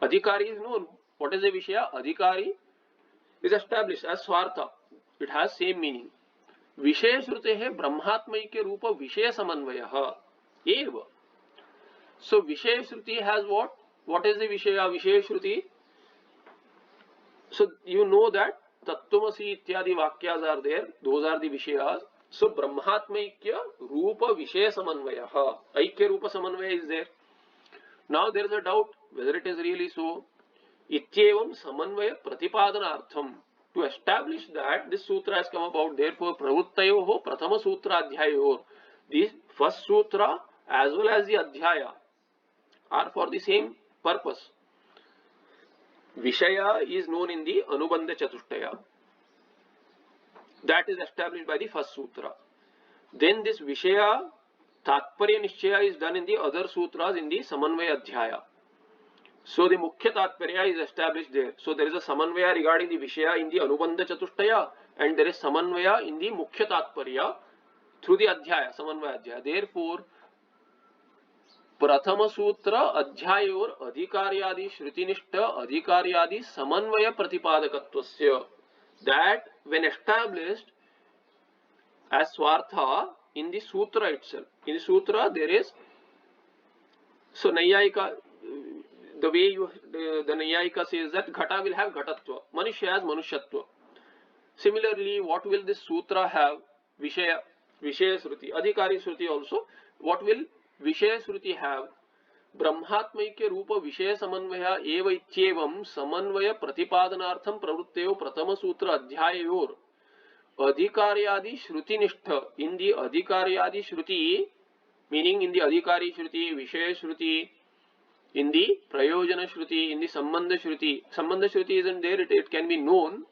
अधिकारी is known. What is the विषय? अधिकारी is established as swartha. It has same meaning. विषय श्रुतेः ब्रह्मात्मैक्य रूप विषय समन्वयः एव. So विषय श्रुति has what? What is the विषय? विषय श्रुति. So you know that तत्त्वमसि इत्यादि वाक्यास are there. Those are the विषयास. So ब्रह्मात्मैक्य रूप विषय समन्वयः, ऐक्य रूप समन्वय is there. Now there is a doubt whether it is really so. इत्येवं समन्वय प्रतिपादनार्थम, to establish that this sutra has come about. Therefore प्रवृत्तयोः प्रथम सूत्राध्यायोर, this first sutra as well as the adhyaya are for the same purpose. Vishaya is known in the Anubandha Chatushtaya. That is established by the first sutra. Then this Vishaya Tatparya Nishchaya is done in the other sutras in the Samanvaya Adhyaya. So the Mukhya Tatparya is established there. So there is a Samanvaya regarding the Vishaya in the Anubandha Chatushtaya, and there is Samanvaya in the Mukhya Tatparya through the Adhyaya, Samanvaya Adhyaya. Therefore, प्रथम सूत्र अध्यायोर अधिकार्यादि श्रुतिनिष्ठ अधिकार्यादि समन्वय प्रतिपादकत्वस्य, that when established as swartha in the sutra itself. In the sutra there is, so Nayayika, the way the Nayayika says that Ghata will have Ghatatva, Manushya has Manushyatva. Similarly, what will this sutra have? Vishaya Shruti, Adhikari Shruti also. What will Vishaya Shruti have? ब्रह्मात्मैक्य रूप विषय समन्वय एव इत्येवं समन्वय प्रतिपादनार्थं प्रवृत्तयो प्रथम सूत्र अध्यायोर अधिकार्यादि श्रुतिनिष्ठ, इन दी अधिकार्यादि श्रुति meaning in दी अधिकारी श्रुति, विषय श्रुति, इन दी प्रयोजन श्रुति, इन दी संबंध श्रुति. संबंध श्रुति isn't there, it can be known,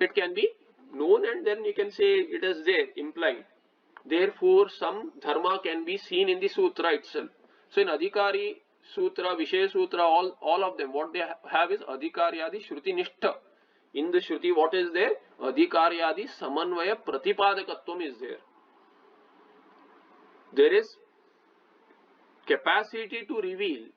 and then you can say it is there implied. Therefore, some dharma can be seen in the sutra itself. So in Adhikari Sutra, Vishaya Sutra, all of them, what they have is Adhikaryadi Shruti Nishtha. In the Shruti, what is there? Adhikaryadi Samanvaya Pratipadakatvam is there. There is capacity to reveal.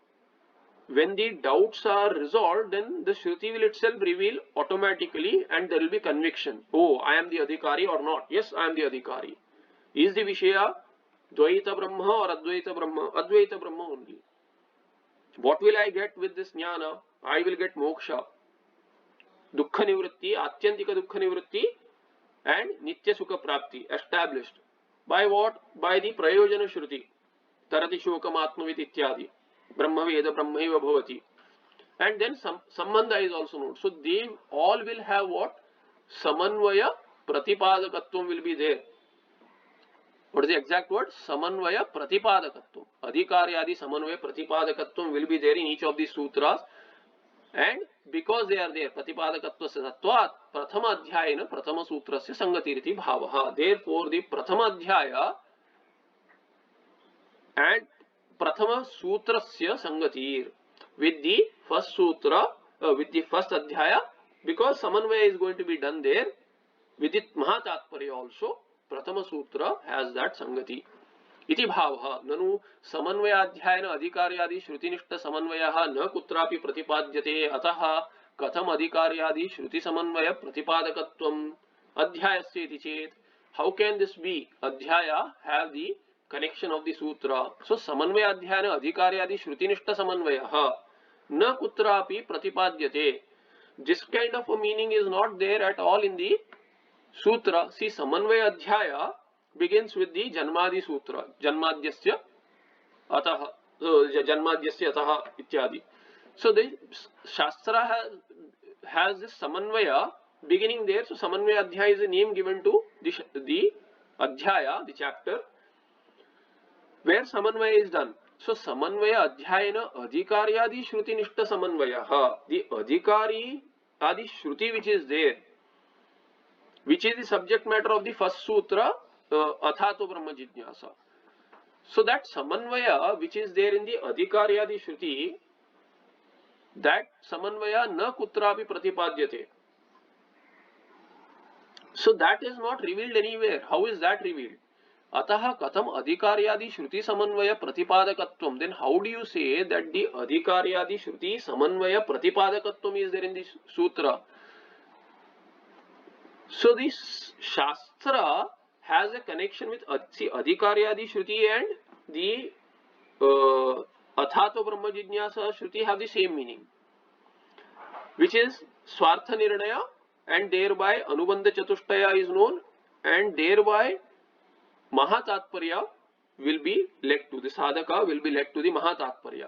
When the doubts are resolved, then the Shruti will itself reveal automatically, and there will be conviction. Oh, I am the Adhikari or not? Yes, I am the Adhikari. Is the Vishaya Dvaita Brahma or Advaita Brahma? Advaita Brahma only. What will I get with this jnana? I will get moksha, dukkha nivritti, atyantika dukkha nivritti, and nitya sukha prapti established. By what? By the prayojana shruti. Tarati shokam atmavit ityadi. Brahma veda brahmaiva bhavati. And then sambandha is also known. So they all will have what? Samanvaya pratipadakatvam will be there. What is the exact word? Samanvaya Pratipadakatvam. Adhikaryadi Samanvaya Pratipadakatvam will be there in each of these sutras. And because they are there, Pratipadakatva Sattvat, Prathama Adhyayena Prathama Sutrasya Sangatiriti Bhavaha. Therefore, the Prathama Adhyaya and prathama sutrasya sangatir, with the first sutra, with the first adhyaya, because samanvaya is going to be done there with it Mahatatparya also. Prathama sutra has that sangati. इति भावः ननु समन्वयाध्यायेन अधिकार्यादि श्रुतिनिष्ठ समन्वयः न कुत्रापि प्रतिपाद्यते अतः कथम अधिकार्यादि श्रुति समन्वय प्रतिपादकत्वम् अध्यायस्य इति चेत् how can this be adhyaya have the connection of the sutra so समन्वयाध्यायेन अधिकार्यादि श्रुतिनिष्ठ समन्वयः न कुत्रापि प्रतिपाद्यते this kind of a meaning is not there at all in the sutra सी समन्वय अध्याय begins with the Janmadi Sutra, Janmadyasya Ataha, Janmadyasya Ataha ityadi. So the Shastra has this Samanvaya beginning there. So Samanvaya Adhyaya is a name given to the Adhyaya, the chapter, where Samanvaya is done. So Samanvaya Adhyayena Adhikaryadi Shruti Nishta Samanvayaha, the Adhikari Adi Shruti which is there, which is the subject matter of the first sutra, Athato Brahma Jijnasa. So that Samanvaya which is there in the Adhikaryadi Shruti, that Samanvaya na kutrapi pratipadyate. So that is not revealed anywhere. How is that revealed? Ataha katham adhikaryadi shruti samanvaya pratipadakatvam. Then how do you say that the adhikaryadi shruti samanvaya pratipadakatvam is there in this sutra? So this Shastra has a connection with Adhikaryadi Shruti and the Athato Brahma Jijnasa Shruti have the same meaning, which is Swartha Nirnaya, and thereby Anubandha Chatushtaya is known, and thereby Mahatatparya will be led to the Sadhaka, will be led to the Mahatatparya.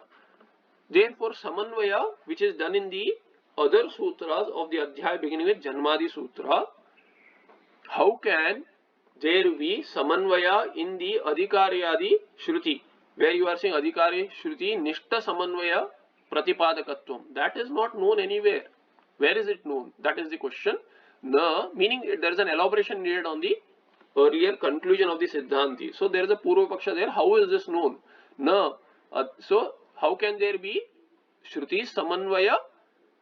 Therefore, Samanvaya, which is done in the other sutras of the Adhyaya beginning with Janmadi Sutra, how can there be Samanvaya in the Adhikaryadi Shruti, where you are saying Adhikari Shruti Nishta Samanvaya Pratipadakatvam? That is not known anywhere. Where is it known? That is the question. Na, meaning there is an elaboration needed on the earlier conclusion of the Siddhanti. So there is a Purva Paksha there. How is this known? Na. So how can there be Shruti Samanvaya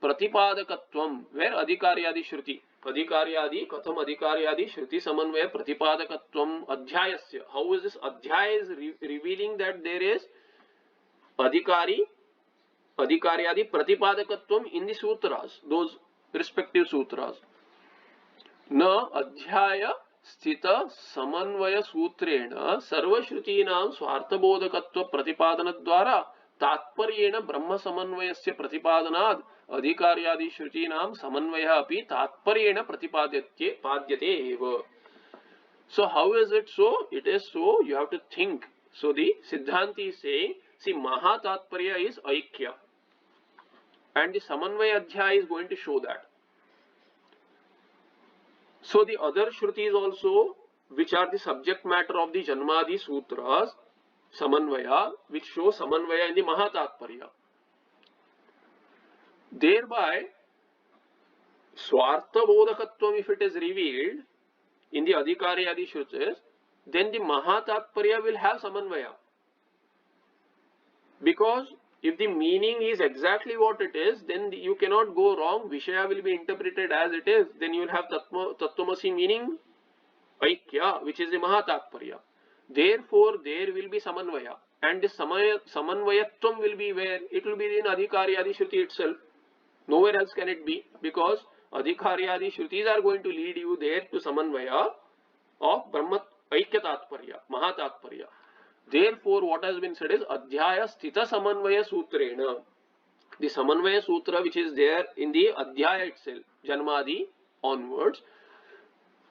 Pratipadakatvam, where Adhikaryadi Shruti? Adhikaryadi, katham adhikaryadi shruti samanvaya pratipadakatvam adhyayasya. How is this adhyaya is revealing that there is adhikari, adhikaryadi pratipadakatvam in the sutras, those respective sutras. Na adhyaya sthita samanvaya sutrena sarva shrutinam swarthabodhakatva pratipadana dwara तात्पर्येण ब्रह्म समन्वयस्य प्रतिपादनाद अधिकार्यादि श्रुतीनां समन्वयः अपि तात्पर्येण प्रतिपाद्यते एव. So how is it so? It is so, you have to think. So the Siddhanti is saying, see, Mahatatparya is Aikya, and the Samanvaya Adhyaya is going to show that. So the other Shrutis also, which are the subject matter of the Janmadi Sutras, Samanvaya, which shows Samanvaya in the Mahatatparya. Thereby, Swartha Bodhakatvam, if it is revealed in the Adhikaryadi Shrutis, then the Mahatatparya will have Samanvaya. Because if the meaning is exactly what it is, then you cannot go wrong. Vishaya will be interpreted as it is. Then you will have Tattvamasi meaning Aikya, which is the Mahatatparya. Therefore, there will be Samanvaya, and the Samanvayatvam will be where? It will be in Adhikaryadi Shruti itself. Nowhere else can it be, because Adhikaryadi Shrutis are going to lead you there to Samanvaya of Brahma Aikyatatparya, Mahatatparya. Therefore, what has been said is Adhyaya Sthita Samanvaya Sutrena. The Samanvaya Sutra which is there in the Adhyaya itself, Janmadi onwards,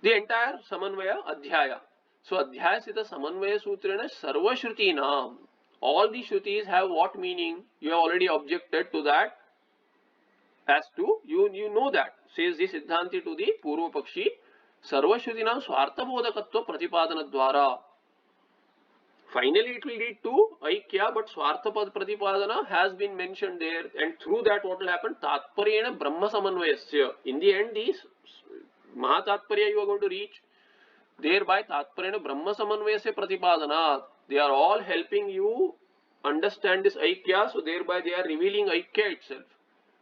the entire Samanvaya Adhyaya. So Adhyaya Sthita Samanvaya Sutrena Sarva Shrutinam. All the Shrutis have what meaning? You have already objected to that. As to, you know that. Says the Siddhanti to the Purva Pakshi, Sarva Shrutinam Swartha Bodhakatva Pratipadana Dwara. Finally, it will lead to Aikya, but Swartha Pratipadana has been mentioned there, and through that what will happen? Tatparyena Brahma Samanvayasya. In the end, these Mahatatparya you are going to reach. Thereby Tatparyena Brahma Samanvayasya Pratipadana. They are all helping you understand this Aikya, so thereby they are revealing Aikya itself,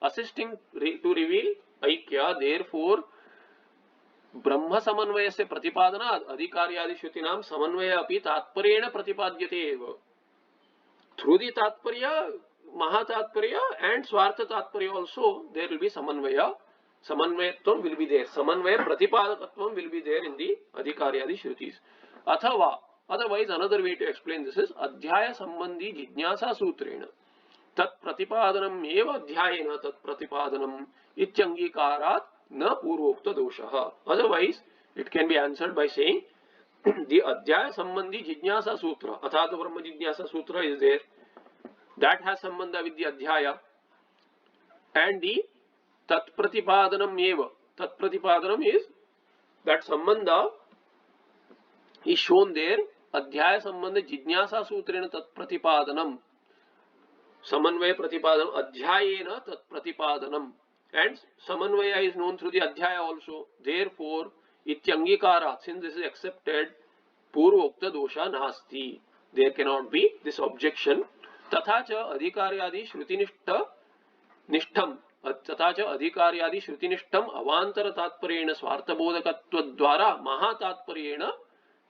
assisting to reveal Aikya. Therefore, ब्रह्म समन्वय से प्रतिपादना अधिकार्यादि श्रुतीनाम समन्वय अपि तात्पर्येण प्रतिपाद्यते एव. Through the तात्पर्य, महातात्पर्य and स्वार्थ तात्पर्य also there will be samanvaya. Samanvayatvam will be there. Samanvaya pratipadaktvam will be there in the adhikaryadi shrutis. Athava, otherwise another way to explain this is adhyaya sambandhi jijnasa sutrena tat pratipadanam eva adhyayena tat pratipadanam ityangikarat na purvokta doshaha. Otherwise it can be answered by saying the adhyaya sambandhi jijnasa sutra, athata brahma jijnasa sutra is there, that has sambandha with the adhyaya, and the tat pratipadanam eva, tat pratipadanam is that sambandha is shown there. Adhyaya sambandha jijnasa sutrena tat pratipadanam, samanvaya pratipadanam adhyayena tat pratipadanam, and samanvaya is known through the adhyaya also. Therefore ityangikarat, since this is accepted, purvokta dosha nasti, there cannot be this objection. तथा च अधिकार्यादि श्रुतिनिष्ठ निष्ठम, तथा च अधिकार्यादि श्रुतिनिष्ठम अवांतर तात्पर्येण स्वार्थबोधकत्व द्वारा महातात्पर्येण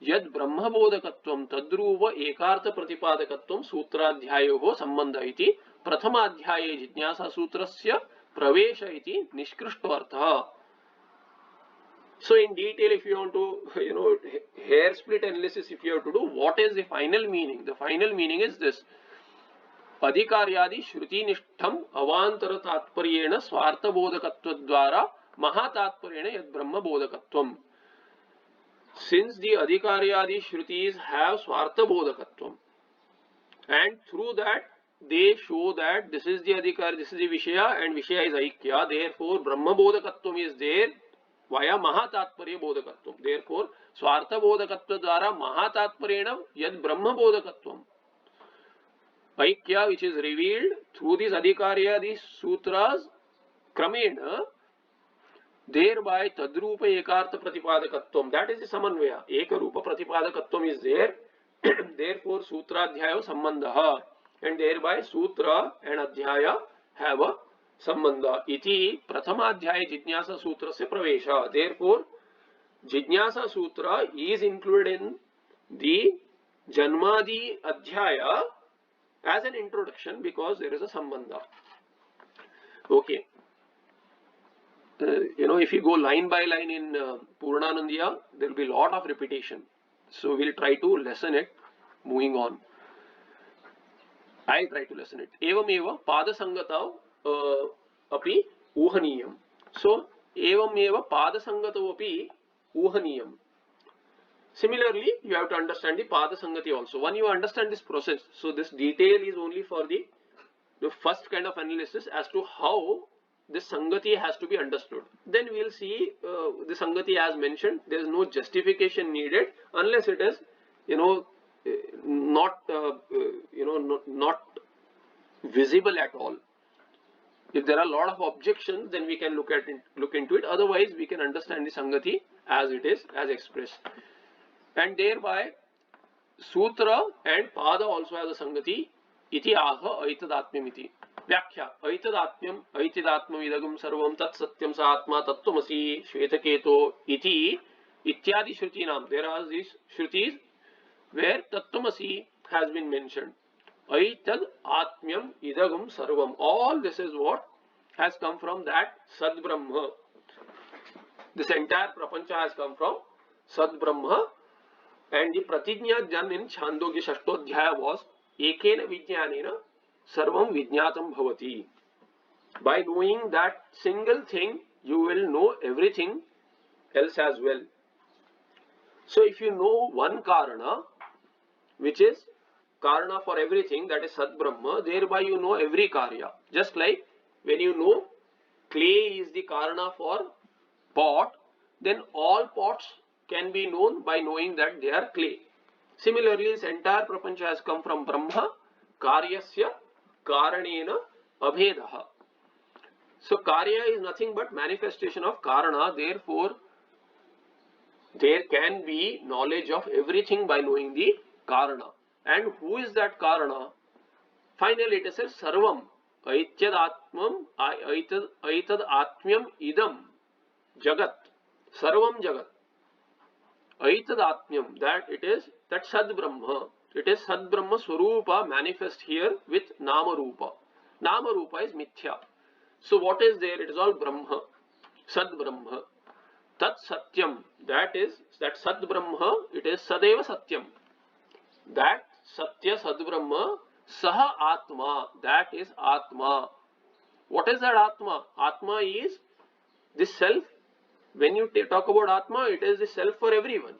यद ब्रह्मबोधकत्वं तद्रूप एकार्थ प्रतिपादकत्वं सूत्राध्यायोः संबंध इति प्रथमाध्याये जिज्ञासा सूत्रस्य प्रवेश इति निष्कृष्टोऽर्थः. So in detail, if you want to, hair split analysis, if you have to do, what is the final meaning? The final meaning is this: अधिकार्यादि श्रुतिनिष्ठम अवांतर तात्पर्येण स्वार्थबोधकत्व द्वारा महातात्पर्येण यद ब्रह्मबोधकत्वम. Since the अधिकार्यादि shrutis have स्वार्थबोधकत्वम, and through that they show that this is the adhikar, this is the vishaya, and vishaya is aikya, therefore brahmabodhakatvam is there via महातात्पर्य बोधकत्वम. Therefore स्वार्थबोधकत्व द्वारा महातात्पर्येण यद ब्रह्मबोधकत्वम Aikya, which is revealed through these adhikarya, these sutras, kramena, thereby tadrupa ekartha pratipadakatvam, that is the samanvaya. Ekarupa pratipadakatvam is there. Therefore sutradhyaya sambandha, and thereby sutra and adhyaya have a sambandha. Iti prathamadhyaya jijnasa sutra se pravesha. Therefore jijnasa sutra is included in the janmadi adhyaya as an introduction because there is a sambandha. Okay. If you go line by line in Purnanandiya, there will be a lot of repetition. So we'll try to lessen it. Moving on. I'll try to lessen it. Evam eva pada sangatau api uhaniyam. So evam eva pada sangatau api uhaniyam. Similarly, you have to understand the pada sangati also. When you understand this process, so this detail is only for the first kind of analysis as to how this sangati has to be understood. Then we will see the sangati as mentioned. There is no justification needed unless it is, not visible at all. If there are a lot of objections, then we can look into it. Otherwise, we can understand the sangati as it is, as expressed. And thereby sutra and pada also has a sangati. Iti aha aitadatmyam iti. Vyakhya aitadatmyam aitidatmam idagam sarvam tat satyam sa atma tattvamasi shvetaketo iti ityadi shrutinam. There are these shrutis where tattvamasi has been mentioned. Aitad atmyam idagam sarvam. All this is what has come from that Sad Brahma. This entire prapancha has come from Sad Brahma. And the Pratijna Jan in Chandogya Shashtodhyaya was Ekena Vijnanena Sarvam Vijnatam Bhavati. By knowing that single thing, you will know everything else as well. So if you know one Karana, which is Karana for everything, that is Sad Brahma, thereby you know every Karya. Just like when you know clay is the Karana for pot, then all pots can be known by knowing that they are clay. Similarly, this entire prapancha has come from Brahma, Karyasya, Karanena, Abhedaha. So, Karya is nothing but manifestation of Karana. Therefore, there can be knowledge of everything by knowing the Karana. And who is that Karana? Finally, it says Sarvam. Aityad Atmyam Idam Jagat. Sarvam Jagat. Aitad Atmyam. That it is that Sad Brahma. It is Sad Brahma Swarupa manifest here with Nama Rupa. Nama Rupa is Mithya. So what is there? It is all Brahma. Sad Brahma. Tat Satyam. That is that Sad Brahma. It is Sadeva Satyam. That Satya Sad Brahma. Saha Atma. That is Atma. What is that Atma? Atma is the self. When you talk about Atma, it is the self for everyone.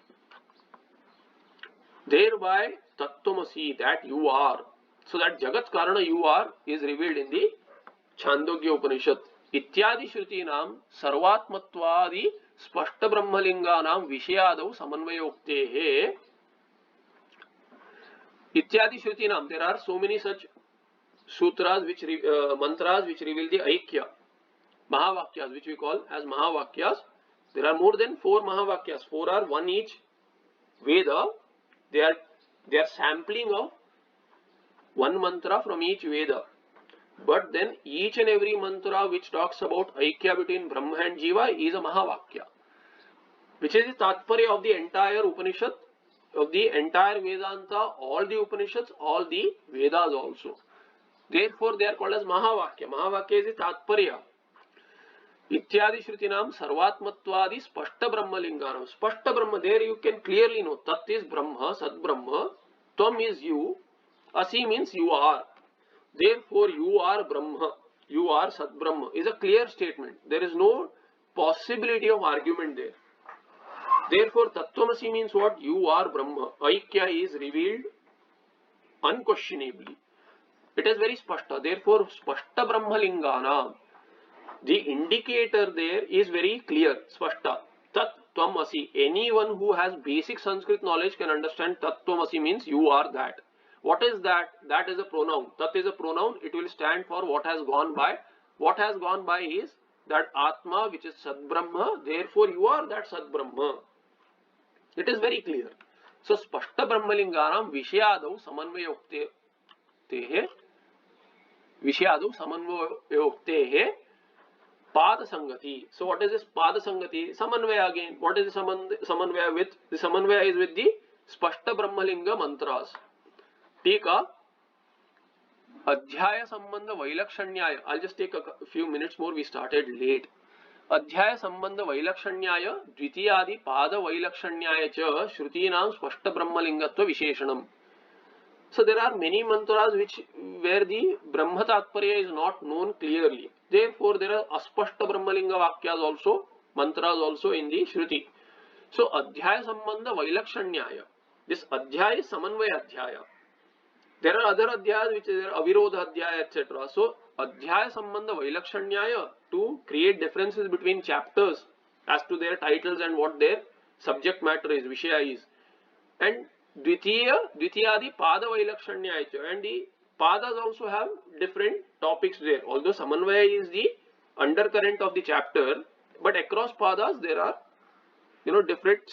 Thereby Tattvamasi, that you are. So that Jagat Karana you are is revealed in the Chandogya Upanishad. Ityadi Shrutinam Sarvatmatvadi Spashta Brahmalinganam Vishayadav Samanvayoktehe. Ityadi Shrutinam. There are so many such sutras which mantras which reveal the Aikya. Mahavakyas, which we call as Mahavakyas. There are more than 4 Mahavakyas. 4 are one each Veda. They are sampling of one mantra from each Veda. But then each and every mantra which talks about Aikya between Brahma and Jiva is a Mahavakya, which is the Tatparya of the entire Upanishad, of the entire Vedanta, all the Upanishads, all the Vedas also. Therefore, they are called as Mahavakya. Mahavakya is the Tatparya. Ityadi Shrutinam Sarvatmatvadi Spashta Brahmalinganam. Spashta Brahma, there you can clearly know. Tat is Brahma, Sad Brahma. Tvam is you. Asi means you are. Therefore, you are Brahma. You are Sad Brahma. Is a clear statement. There is no possibility of argument there. Therefore, Tattvamasi means what? You are Brahma. Aikya is revealed unquestionably. It is very spashta. Therefore, Spashta Brahmalingana. The indicator there is very clear. Spashta. Tat Tvamasi. Anyone who has basic Sanskrit knowledge can understand Tat Tvamasi means you are that. What is that? That is a pronoun. Tat is a pronoun. It will stand for what has gone by. What has gone by is that Atma, which is Sad Brahma. Therefore, you are that Sad Brahma. It is very clear. So, Spashta Brahmalinganam Vishayadav Samanvayoktehe. Vishayadav Samanvayoktehe. Pada Sangati. So, what is this Pada Sangati? Samanvaya again. What is the Samanvaya with? The Samanvaya is with the Spashta Brahmalinga mantras. Tika Adhyaya Sambandha Vailakshanyaya. I'll just take a few minutes more. We started late. Adhyaya Sambandha Vailakshanyaya Dvitiyadi Pada Vailakshanyaya Cha Shrutinam Spashta Brahmalingatva Visheshanam. So there are many mantras where the Brahma Tatparya is not known clearly. Therefore, there are Aspashta Brahmalinga Vakyas also, mantras also in the Shruti. So Adhyaya Sambandha Vailakshanyaya. This Adhyaya is Samanvaya Adhyaya. There are other Adhyayas which is Avirodha Adhyaya, etc. So Adhyaya Sambandha Vailakshanyaya, to create differences between chapters as to their titles and what their subject matter is, Vishaya is. And Dvitiyadi Pada Vailakshanyaya. And the Padas also have different topics there. Although Samanvaya is the undercurrent of the chapter, but across Padas there are different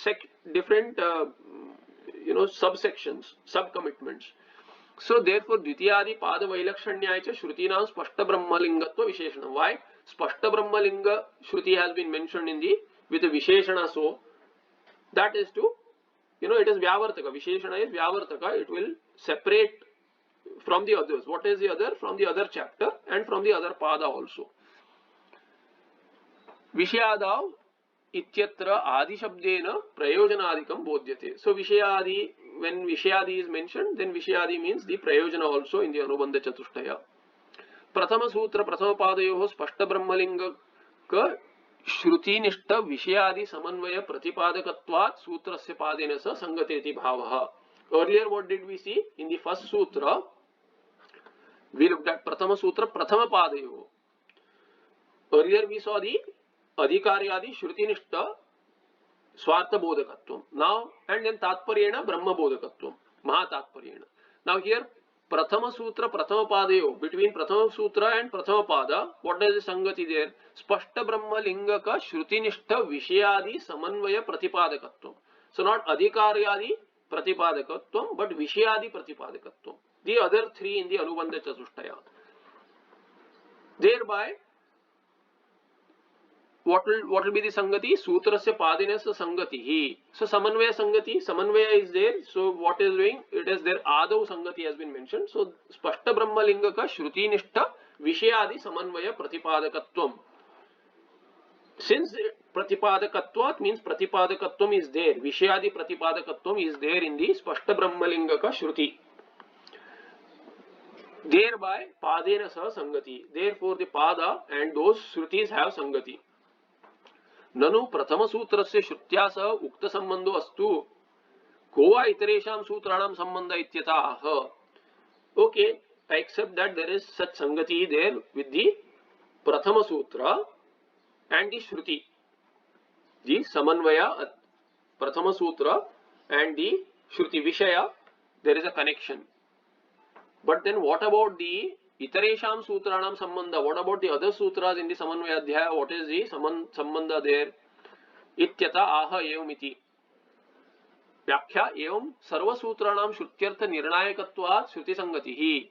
subsections, subcommitments. So therefore, Dvitiyadi Pada Vailakshanyaya Cha Shrutinam Spashta Brahmalingatva Visheshanam. Why? Spashta Brahmalinga Shruti has been mentioned with a Visheshana, so that is to, it is Vyavartaka. Visheshana is Vyavartaka. It will separate from the others. What is the other? From the other chapter and from the other Pada also. Vishayadav Ityatra Adi Shabdena Prayojanadikam Bodhyate. So Vishayadi, when Vishayadi is mentioned, then Vishayadi means the Prayojana also in the Anubandha Chatushtaya. Prathama Sutra Prathama Padayoho Spashta Brahmalinga Ka Shruti Nishta Vishayadi Samanvaya Pratipadakatvat Sutrasya Padena Sa Sangateti Bhavaha. Earlier, what did we see? In the first sutra, we looked at Prathama Sutra Prathama Padayoho. Earlier, we saw the Adhikaryadi Shruti Nishta Swartha Bodhakatvam. Now, and then Tatparyena Brahma Bodhakatvam. Maha Tatparyena. Now here, Prathama Sutra, Prathama Padayo. Between Prathama Sutra and Prathama Pada, what is the Sangati there? Spashta Brahma Lingaka Shruti Nishta Vishayadi Samanvaya Pratipadakatvam. So not Adhikaryadi Pratipadakatvam, but Vishayadi Pratipadakatvam. The other three in the Anubandha Chatushtaya. Thereby, what will be the Sangati? Sutrasya Padinasya Sangati. So Samanvaya Sangati, Samanvaya is there. So what is doing? It is there. Adav Sangati has been mentioned. So Spashta Brahmalingaka Shruti Nishta Vishayadi Samanvaya Pratipadakatvam. Since Pratipadakatvat means Pratipadakatvam is there, Vishayadi Pratipadakatvam is there in the Spashta Brahmalingaka Shruti. Thereby Padena Sa Sangati. Therefore the Pada and those Shrutis have Sangati. Nanu Prathama Sutrasya Shrutya Sa Ukta Sambandho Astu Kova Iteresham Sutranam Sambandha Ityataha. Okay, I accept that there is such Sangati there with the Prathama Sutra and the Shruti. The Samanvaya Prathama Sutra and the Shruti Vishaya, there is a connection. But then what about the Itaresham Sutranam Sambandha? What about the other sutras in the Samanvaya Adhyaya? What is the Sambandha there? Ityata aha evamiti. Vyakhya evam sarva sutranam shrutyartha nirnayakatvat shruti sangatihi.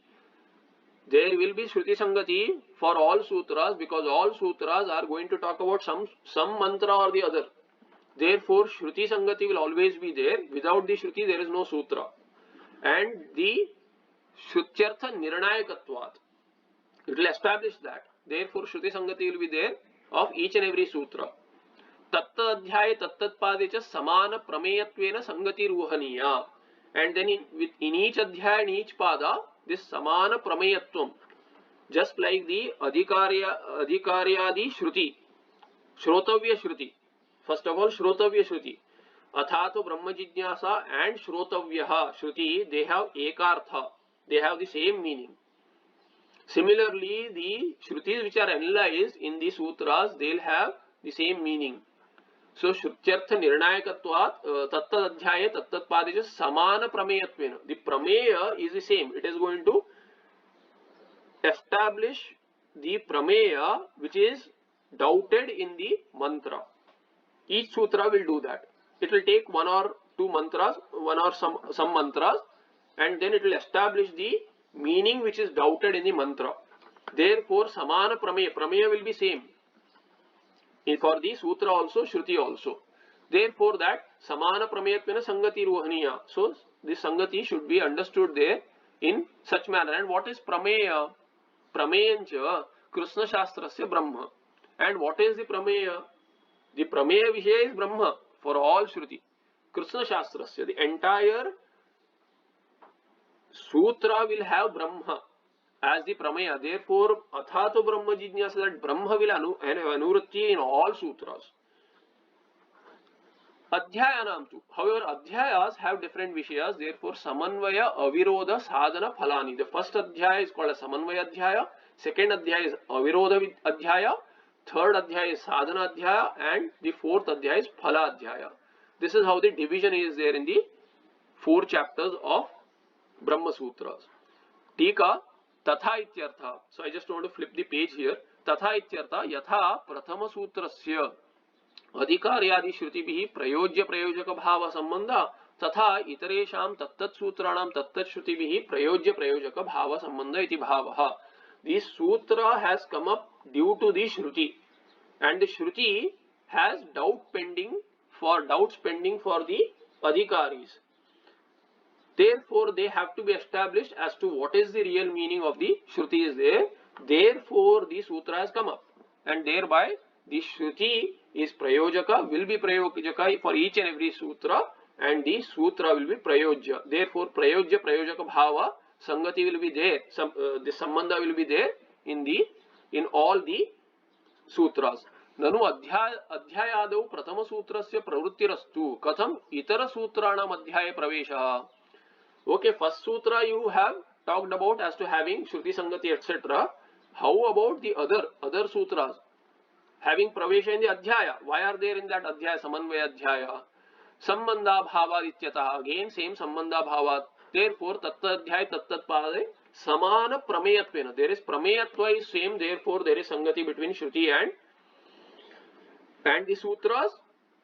There will be Shruti Sangati for all sutras because all sutras are going to talk about some mantra or the other. Therefore, Shruti Sangati will always be there. Without the Shruti, there is no sutra. And the Shrutyartha Nirnayakatvat, it will establish that. Therefore, Shruti Sangati will be there of each and every sutra. Tatta Adhyaya Tattat Padecha Samana Prameyatvena Sangati Ruhaniya. And then in each Adhyaya and each Pada, this Samana Prameyatvam, just like the Adhikaryadi Shruti, Shrotavya Shruti. First of all, Shrotavya Shruti. Athato Brahma Jijnasa and Shrotavyaha Shruti, they have Ekartha. They have the same meaning. Similarly, the Shrutis which are analyzed in the Sutras, they'll have the same meaning. So, Shrutyartha Nirnayakatvat, Tatta Adhyaya, Tattat Padeja, Samana Prameyatvena. The Prameya is the same. It is going to establish the Prameya which is doubted in the mantra. Each sutra will do that. It will take one or two mantras, one or some mantras, and then it will establish the meaning which is doubted in the mantra. Therefore, Samana Prameya. Prameya will be same. For the sutra also, Shruti also. Therefore, that Samana Prameyatvena Sangati Ruhaniya. So, this Sangati should be understood there in such manner. And what is Prameya? Prameyancha Krishna Shastrasya Brahma. And what is the Prameya? The Prameya Vishaya is Brahma for all Shruti. Krishna Shastrasya, the entire Sutra will have Brahma as the Prameya. Therefore, Athato Brahma Jijnasa, that Brahma will anurati in all sutras. Adhyayanam tu. However, Adhyayas have different Vishayas. Therefore, Samanvaya Avirodha Sadhana Phalani. The first Adhyaya is called a Samanvaya Adhyaya. Second Adhyaya is Avirodha Adhyaya. Third Adhyaya is Sadhana Adhyaya. And the fourth Adhyaya is Phala Adhyaya. This is how the division is there in the 4 chapters of Brahma Sutras. Tika Tatha Ityartha. So I just want to flip the page here. Tatha Ityartha Yatha Prathama Sutrasya Adhikaryadi Shrutibhi Prayojya Prayojaka Bhava Sambandha Tatha Itaresham Tattat Sutranam Tattat Shrutibhi Prayojya Prayojaka Bhava Sambandha iti Bhavaha. This sutra has come up due to the Shruti, and the Shruti has doubts pending for the Adhikaris. Therefore, they have to be established as to what is the real meaning of the Shruti is there. Therefore, the sutra has come up, and thereby the Shruti is Prayojaka, will be Prayojaka for each and every sutra, and the sutra will be Prayojya. Therefore, Prayojya Prayojaka Bhava Sangati will be there. The Sambandha will be there in all the sutras. Nanu Adhyayadau Prathama Sutrasya Pravruttirastu Katham Itara Sutranam Adhyaya Pravesha. Okay, first sutra you have talked about as to having Shruti Sangati etc. How about the other sutras having Pravesha in the Adhyaya? Why are there in that Adhyaya? Samanvaya Adhyaya. Sambandha Bhava Ityata. Again same Sambandha Bhava. Therefore, Tatta Adhyaya Tattat Pade Samana Prameyatvena. There is Prameyatva is same. Therefore, there is Sangati between Shruti and the sutras,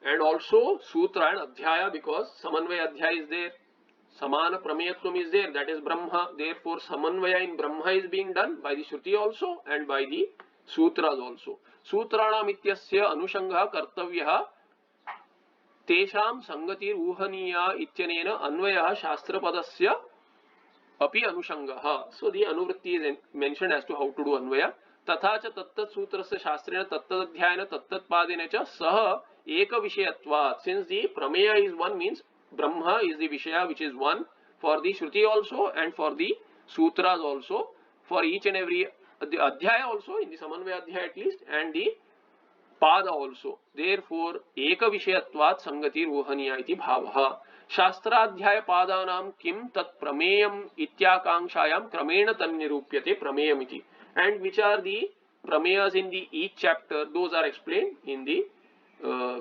and also Sutra and Adhyaya, because Samanvaya Adhyaya is there. Samana Prameyattvam is there, that is Brahma. Therefore, Samanvaya in Brahma is being done by the Shruti also and by the Sutras also. Sutranam ityasya anushangha kartavyah tesham sangatir uhaniya ityanena anvayah shastrapadasya api anushangah. So the anuvritti is mentioned as to how to do anvaya. तथा च तत्तत् सूत्रस्य शास्त्रेण तत्तदध्यायेन तत्तत्पादेन च सह एक विषयत्वात्. Since the prameya is one, means Brahma is the Vishaya which is one for the Shruti also and for the Sutras also, for each and every the Adhyaya also, in the Samanvaya Adhyaya at least, and the Pada also. Therefore, Eka Vishayatvat Sangatir Vohaniya iti bhavah. Shastradhyaya Padanam kim tat prameyam ityakankshayam kramena tannirupyate prameyam iti. And which are the prameyas in the each chapter, those are explained in the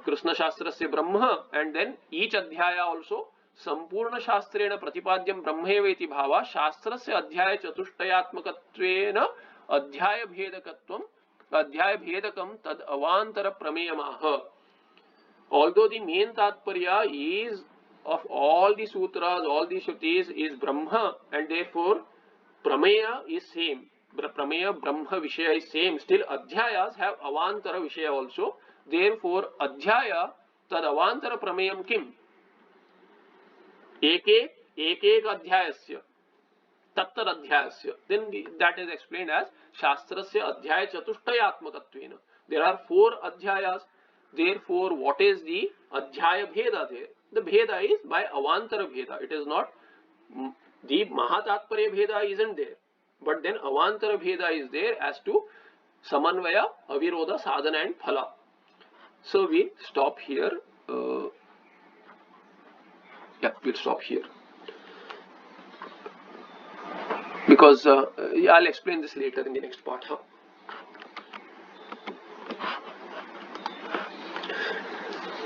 Krishna Shastrasya Brahma, and then each Adhyaya also Sampurna Shastrena Pratipadyam Brahmeveti Bhava Shastrasya Adhyaya Chatushtayatmakattvena Adhyaya Bhedakatvam Adhyaya Bhedakam Tad Avantara Prameyamaha. Although the main Tatparya is of all the sutras, all the Shrutis is Brahma, and therefore Prameya is same. Prameya Brahma Vishaya is same. Still Adhyayas have Avantara Vishaya also. Therefore Adhyaya Tad Avantara Prameyam Kim? एक अध्यायस्य तत्तद अध्यायस्य. Then that is explained as शास्त्रस्य अध्याय चतुष्टयात्मकत्वेन. There are 4 adhyayas. Therefore, what is the adhyaya bheda there? The bheda is by avantara bheda. It is not the mahatatparya bheda isn't there. But then avantara bheda is there as to samanvaya, avirodha, sadhana and phala. So we stop here. We'll stop here. Because I'll explain this later in the next part.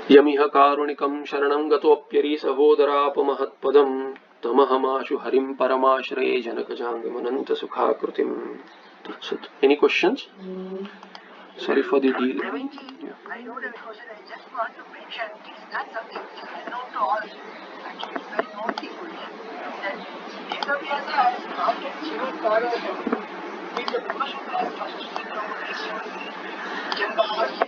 Yamiha karunikam sharanam gatopyari sahodaraapamahatpadam tamahamashu harim paramashraye janakajangamananta sukhakrutim. That's it. Any questions? Sorry for the delay. I wrote a question. I just want to mention it's not something which is known to all. Actually, it's very known people. That Ekabhyasa is not a Shiva Parvata. It's a Brahmasutra first Sutra of this Jambahari.